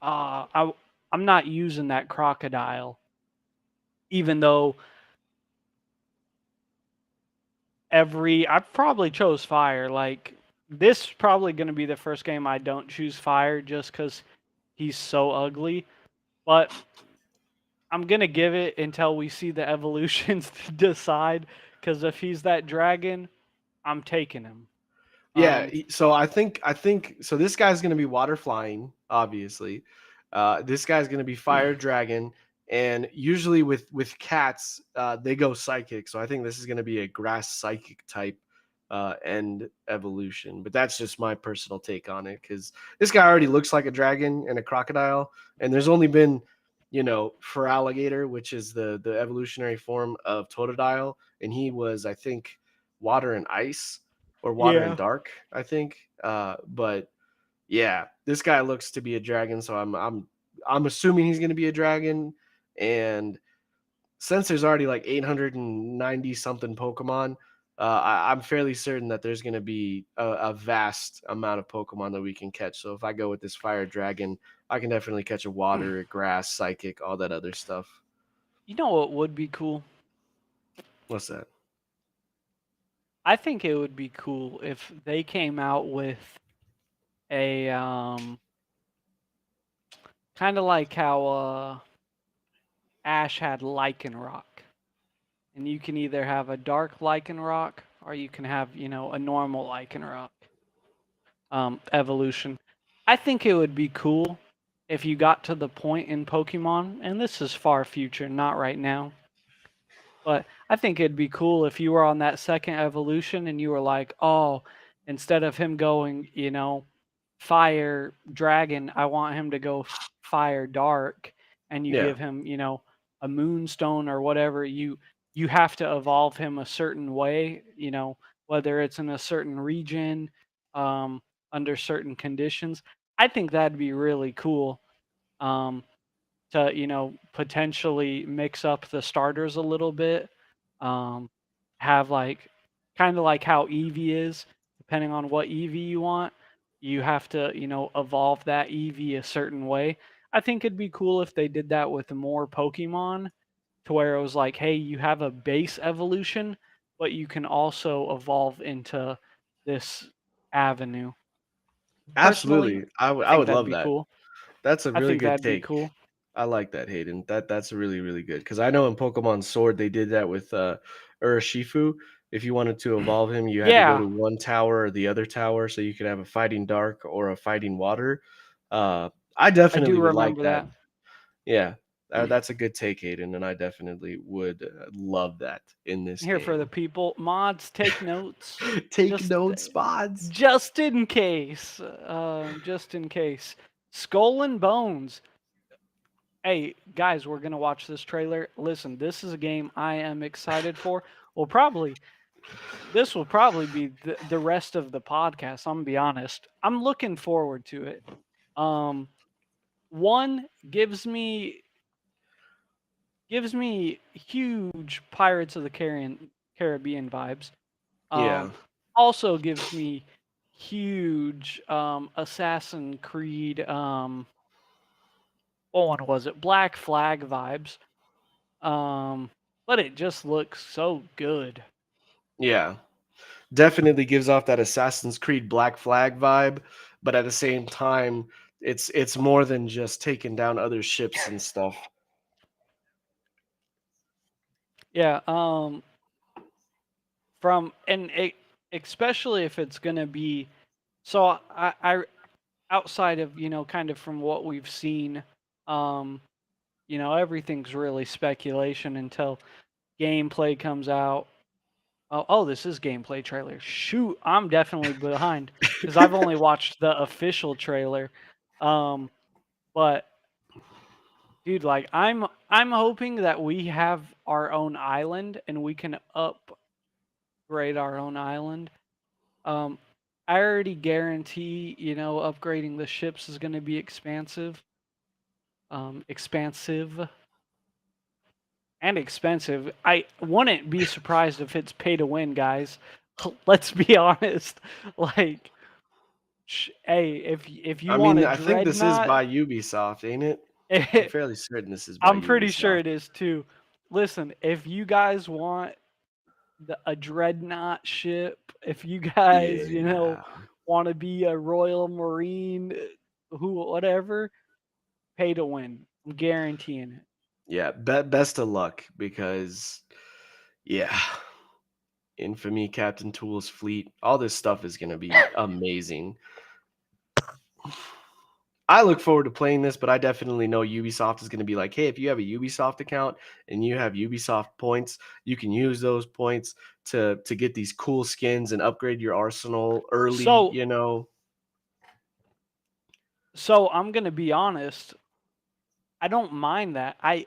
I'm not using that crocodile, even though I probably chose fire. Like this is probably going to be the first game I don't choose fire just because he's so ugly. But I'm gonna give it until we see the evolutions to decide. Because if he's that dragon, I'm taking him. Yeah, Um, so I think so this guy's going to be water flying, obviously. This guy's going to be fire dragon, and usually with cats, they go psychic. So I think this is going to be a grass psychic type end evolution. But that's just my personal take on it cuz this guy already looks like a dragon and a crocodile, and there's only been, for alligator, which is the evolutionary form of Totodile, and he was, I think, water and ice or water and yeah. dark, I think. But yeah, this guy looks to be a dragon, so I'm assuming he's going to be a dragon. And since there's already like 890 something Pokemon, I'm fairly certain that there's going to be a vast amount of Pokemon that we can catch. So if I go with this fire dragon, I can definitely catch a water, a grass, psychic, all that other stuff. You know what would be cool? What's that? I think it would be cool if they came out with a kind of like how Ash had Lycanroc, and you can either have a dark Lycanroc or you can have a normal Lycanroc evolution. I think it would be cool if you got to the point in Pokemon, and this is far future, not right now, but I think it'd be cool if you were on that second evolution and you were like, oh, instead of him going, fire dragon, I want him to go fire dark, and you Yeah, give him, a moonstone or whatever. You have to evolve him a certain way, whether it's in a certain region, um, under certain conditions. I think that'd be really cool. Um, to potentially mix up the starters a little bit, um, have like kind of like how Eevee is, depending on what Eevee you want, you have to evolve that Eevee a certain way. I think it'd be cool if they did that with more Pokemon, to where it was like, hey, you have a base evolution, but you can also evolve into this avenue. Personally, absolutely. I would I I think would that'd love be that. cool. That's a I really think good that'd be take. cool. I like that, Hayden. That's really, really good. Because I know in Pokemon Sword they did that with Urshifu. If you wanted to evolve him, you had to go Yeah, to one tower or the other tower, so you could have a fighting dark or a fighting water. I I do definitely would like remember that. that. Yeah. That's a good take, Hayden, and I definitely would love that in this Here for the game. people, mods, take notes, Take just notes, spots. just in case, just in case. Skull and Bones. Hey guys, we're gonna watch this trailer. Listen, this is a game I am excited for. Well, probably this will probably be the rest of the podcast. I'm gonna be honest. I'm looking forward to it. Um, one gives me huge Pirates of the Caribbean vibes. Yeah, Um, also gives me huge Assassin Creed. What one was it? Black Flag vibes. Um, but it just looks so good. yeah. Definitely gives off that Assassin's Creed Black Flag vibe, but at the same time, it's more than just taking down other ships and stuff. Yeah. From and it, especially if it's gonna be so I outside of kind of from what we've seen, um, everything's really speculation until gameplay comes out. Oh, this is gameplay trailer. Shoot, I'm definitely behind because I've only watched the official trailer. Um, but dude, like I'm hoping that we have our own island and we can upgrade our own island. Um, I already guarantee, upgrading the ships is going to be expansive and expensive. I wouldn't be surprised if it's pay to win, guys. Let's be honest. Like, hey, if you I want mean, a I think this is dreadnought, by Ubisoft, ain't it? I'm fairly certain this is by I'm pretty sure Ubisoft. it is too. Listen, if you guys want a dreadnought ship, if you guys, Yeah, want to be a Royal Marine, who whatever, pay to win. I'm guaranteeing it. yeah. Best of luck because, yeah, Infamy, Captain Tool's fleet, all this stuff is gonna be amazing. I look forward to playing this, but I definitely know Ubisoft is going to be like, hey, if you have a Ubisoft account and you have Ubisoft points, you can use those points to get these cool skins and upgrade your arsenal early, So, so I'm gonna be honest. I don't mind that. I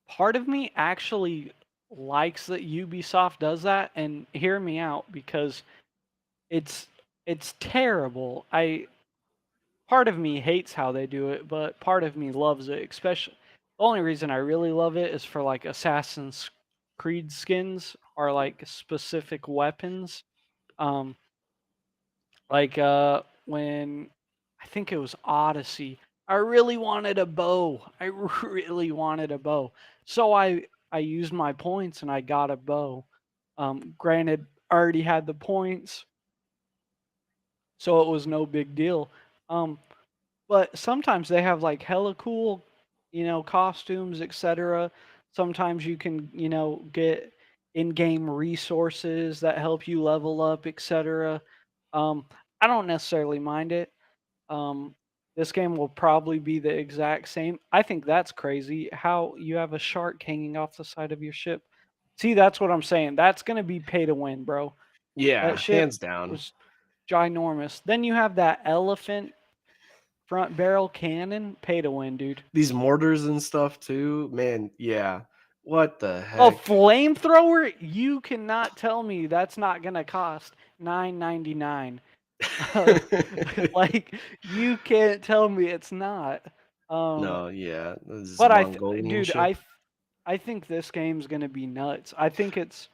Part of me actually likes that Ubisoft does that, and hear me out because it's it's terrible. I Part of me hates how they do it, but part of me loves it. Especially the only reason I really love it is for like Assassin's Creed skins or like specific weapons. Um, like when I think it was Odyssey, I really wanted a bow. I really wanted a bow. So I used my points and I got a bow. Granted, I already had the points, so it was no big deal. Um, but sometimes they have like hella cool, costumes, etc. Sometimes you can, get in-game resources that help you level up, etc. Um, I don't necessarily mind it. Um, this game will probably be the exact same. I think that's crazy how you have a shark hanging off the side of your ship. See, that's what I'm saying. That's going to be pay to win, bro. yeah, That ship hands down. was ginormous. Then you have that elephant front barrel cannon, pay to win, dude. These mortars and stuff too, man. Yeah, what the A heck? flamethrower? You cannot tell me that's not gonna cost $9.99. Like you can't tell me it's not. Um, No, yeah, this is but Mongolian dude, ship. I think this game's gonna be nuts. I think it's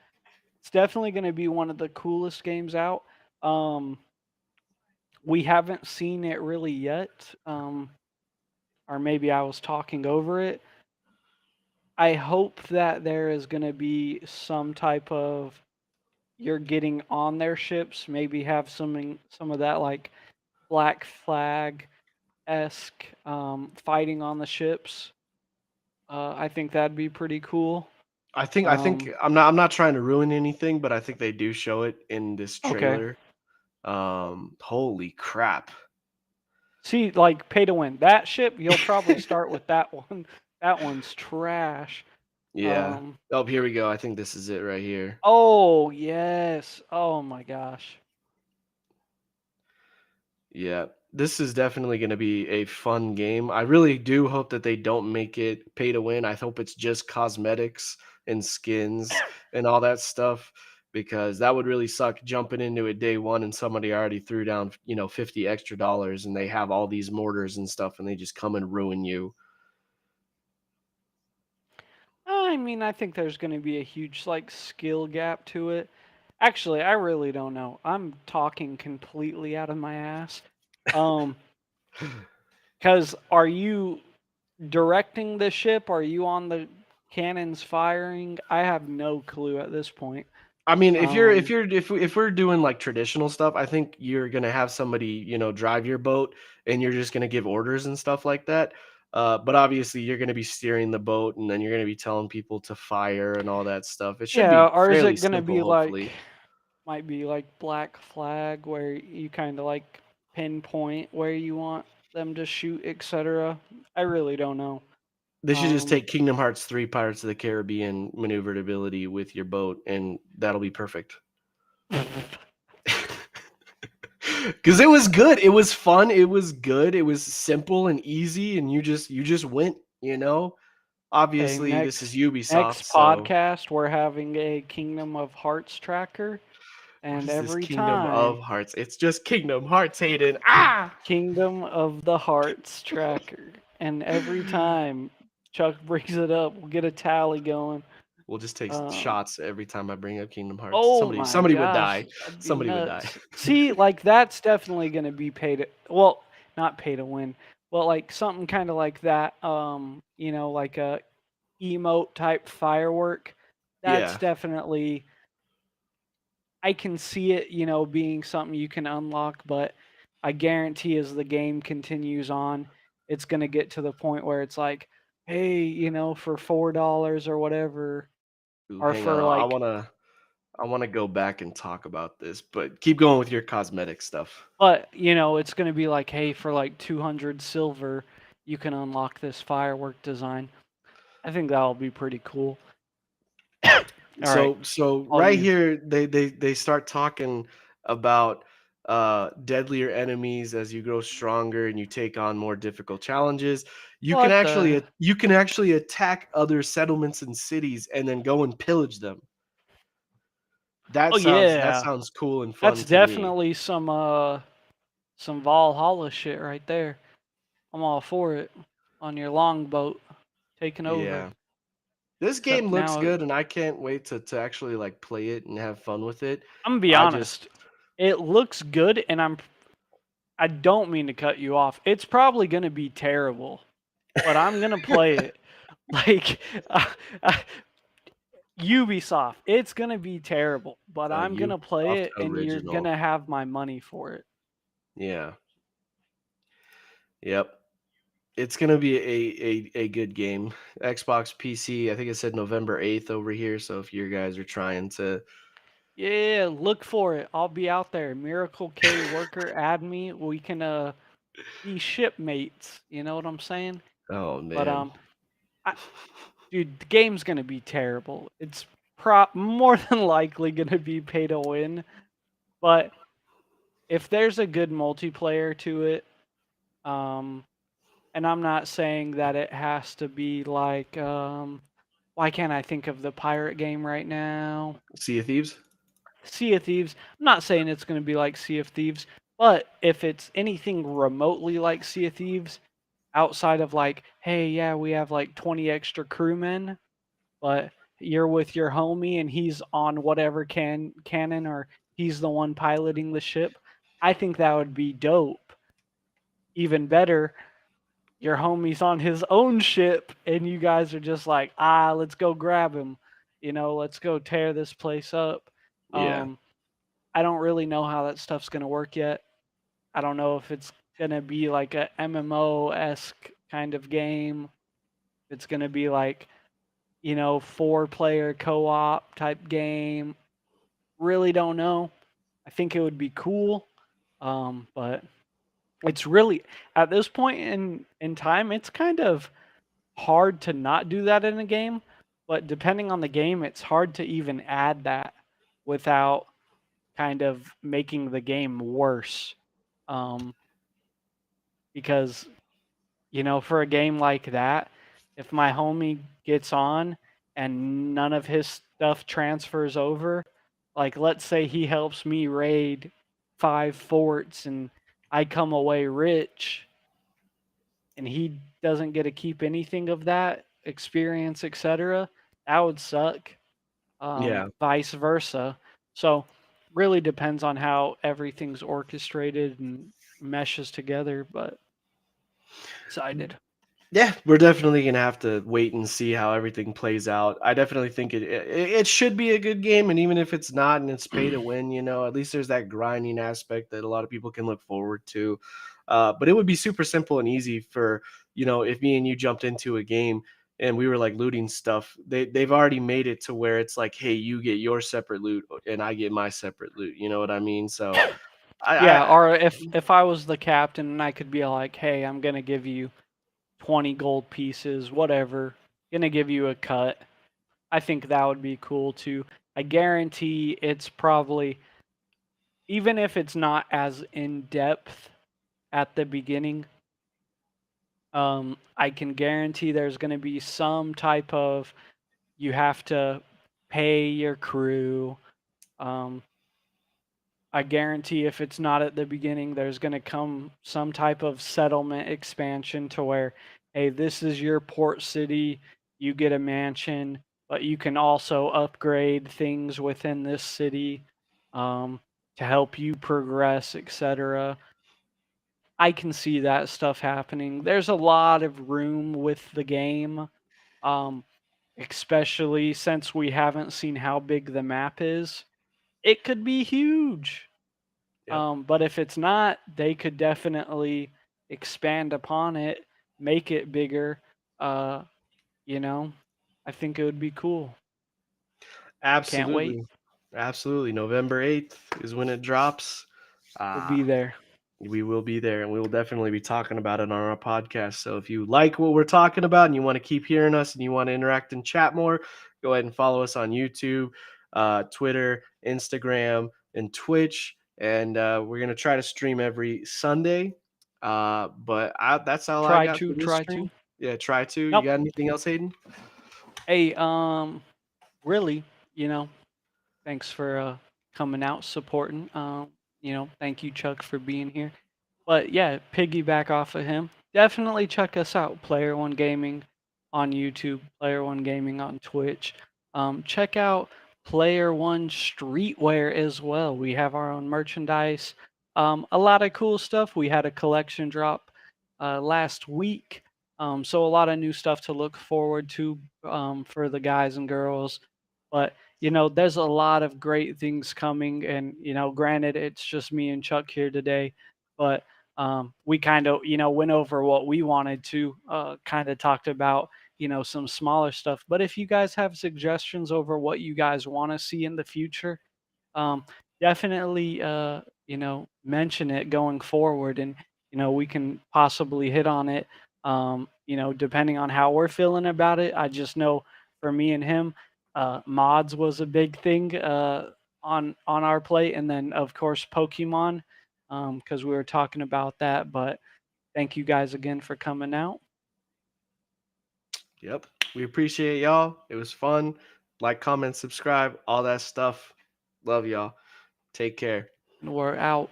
definitely gonna be one of the coolest games out. Um, we haven't seen it really yet. Or maybe I was talking over it. I hope that there is going to be some type of you're getting on their ships, maybe have some of that like Black Flag esque fighting on the ships. I think that'd be pretty cool. I think Um, I'm not trying to ruin anything, but I think they do show it in this okay. trailer. Holy crap. See, like pay to win that ship, you'll probably start with that one. That one's trash. Yeah. Um, Oh, here we go. I think this is it right here. oh, yes. Oh my gosh. Yeah. This is definitely going to be a fun game. I really do hope that they don't make it pay to win. I hope it's just cosmetics and skins and all that stuff because that would really suck jumping into it day one and somebody already threw down, 50 extra dollars and they have all these mortars and stuff and they just come and ruin you. I mean, I think there's going to be a huge like skill gap to it. Actually, I really don't know. I'm talking completely out of my ass. Um, cuz are you directing the ship? Are you on the cannons firing? I have no clue at this point. I mean, Um, if we're doing like traditional stuff, I think you're gonna have somebody, drive your boat and you're just gonna give orders and stuff like that. But obviously you're gonna be steering the boat and then you're gonna be telling people to fire and all that stuff. It should yeah, be or is fairly it going to simple, be like hopefully. might be like Black Flag where you kind of like pinpoint where you want them to shoot, etc. I really don't know. They should just Um, take Kingdom Hearts 3 Pirates of the Caribbean maneuverability with your boat and that'll be perfect. Cuz it was good. It was fun. It was good. It was simple and easy and you just went. okay, Obviously, this is next Ubisoft, so podcast we're having a Kingdom of Hearts tracker, what and is this every Kingdom time of Hearts? It's just Kingdom Hearts, Hayden. Ah! Kingdom of the Hearts tracker, and every time Chuck brings it up, we'll get a tally going. We'll just take Um, shots every time I bring up Kingdom Hearts. oh Somebody my somebody would gosh, die. that'd be Somebody would die. nuts. See, like that's definitely gonna be pay to well, not pay to win, but like something kind of like that. Like a emote type firework. That's Yeah. definitely I can see it, being something you can unlock, but I guarantee as the game continues on, it's gonna get to the point where it's like, hey, for $4 or whatever, Ooh, or hang on. for I like wanna I wanna go back and talk about this, but keep going with your cosmetic stuff. but it's gonna be like, hey, for like 200 silver, you can unlock this firework design. I think that'll be pretty cool. All right, So all right you. here they start talking about deadlier enemies as you grow stronger and you take on more difficult challenges. What the? You can actually attack other settlements and cities and then go and pillage them. Oh That yeah, sounds cool and that's fun to me. definitely some Valhalla shit right there. I'm all for it. On your longboat, taking over. Yeah. This game Except looks now, good and I can't wait to actually like play it and have fun with it. I'm gonna be I just honest. It looks good, and I don't mean to cut you off. It's probably gonna be terrible, but I'm gonna play it. Like uh, uh, Ubisoft, it's gonna be terrible, but I'm gonna play Ubisoft it, and you're original. gonna have my money for it. Yeah. Yep. It's gonna be a good game. Xbox, PC, I think it said November 8th over here. So if you guys are trying to Yeah, look for it. I'll be out there. Miracle K worker, add me. We can be shipmates. You know what I'm saying? Oh But man. I, dude, the game's gonna be terrible. It's more than likely gonna be pay to win. But if there's a good multiplayer to it, um, and I'm not saying that it has to be like, why can't I think of the pirate game right now? Sea of Thieves? Sea of Thieves. I'm not saying it's gonna be like Sea of Thieves, but if it's anything remotely like Sea of Thieves, outside of like, hey, yeah, we have like 20 extra crewmen, but you're with your homie and he's on whatever cannon or he's the one piloting the ship. I think that would be dope. Even better, your homie's on his own ship and you guys are just like, let's go grab him. Let's go tear this place up. Yeah. Um, I don't really know how that stuff's gonna work yet. I don't know if it's gonna be like a MMO esque kind of game. It's gonna be like 4-player co-op type game. Really don't know. I think it would be cool, but it's really at this point in time, it's kind of. hard to not do that in a game, but depending on the game, it's hard to even add that without kind of making the game worse. Um, because for a game like that, if my homie gets on and none of his stuff transfers over, like let's say he helps me raid 5 forts and I come away rich and he doesn't get to keep anything of that experience, etc., that would suck. Yeah. Vice versa. So really depends on how everything's orchestrated and meshes together, but excited. Yeah, we're definitely gonna have to wait and see how everything plays out. I definitely think it should be a good game, and even if it's not, and it's pay to win, at least there's that grinding aspect that a lot of people can look forward to. But it would be super simple and easy for if me and you jumped into a game and we were like looting stuff. They've already made it to where it's like, hey, you get your separate loot and I get my separate loot. You know what I mean? So Yeah, I or if I was the captain and I could be like, "Hey, I'm gonna give you 20 gold pieces, whatever. Gonna give you a cut." I think that would be cool too. I guarantee it's probably, even if it's not as in depth at the beginning, I can guarantee there's gonna be some type of, you have to pay your crew. Um, I guarantee if it's not at the beginning, there's going to come some type of settlement expansion to where, hey, this is your port city, you get a mansion, but you can also upgrade things within this city um, to help you progress, etc. I can see that stuff happening. There's a lot of room with the game, um, especially since we haven't seen how big the map is. It could be huge. yep. But if it's not, they could definitely expand upon it, make it bigger. Uh, you know, I think it would be cool. Can't wait. Absolutely. Absolutely. November 8th is when it drops. We'll Uh, be there. we will be there and we will definitely be talking about it on our podcast. So if you like what we're talking about and you want to keep hearing us and you want to interact and chat more, go ahead and follow us on YouTube, Twitter, Instagram, and Twitch. And we're going to try to stream every Sunday. That's all I Try got to, for this try stream. to. Yeah, try to. You Nope. got anything else, Hayden? Hey, really, thanks for coming out, supporting. Thank you, Chuck, for being here. But yeah, piggyback off of him. Definitely check us out, Player One Gaming on YouTube, Player One Gaming on Twitch. Check out Player One Streetwear as well. We have our own merchandise. A lot of cool stuff. We had a collection drop last week. So a lot of new stuff to look forward to for the guys and girls. But there's a lot of great things coming, and granted, it's just me and Chuck here today, but we kind of went over what we wanted to, kind of talked about some smaller stuff. But if you guys have suggestions over what you guys want to see in the future, um, definitely mention it going forward, and we can possibly hit on it, depending on how we're feeling about it. I just know for me and him, mods was a big thing on our plate, and then of course Pokemon, because we were talking about that. But thank you guys again for coming out, Yep. We appreciate y'all. It was fun. Like, comment, subscribe, all that stuff. Love y'all. Take care. and we're out.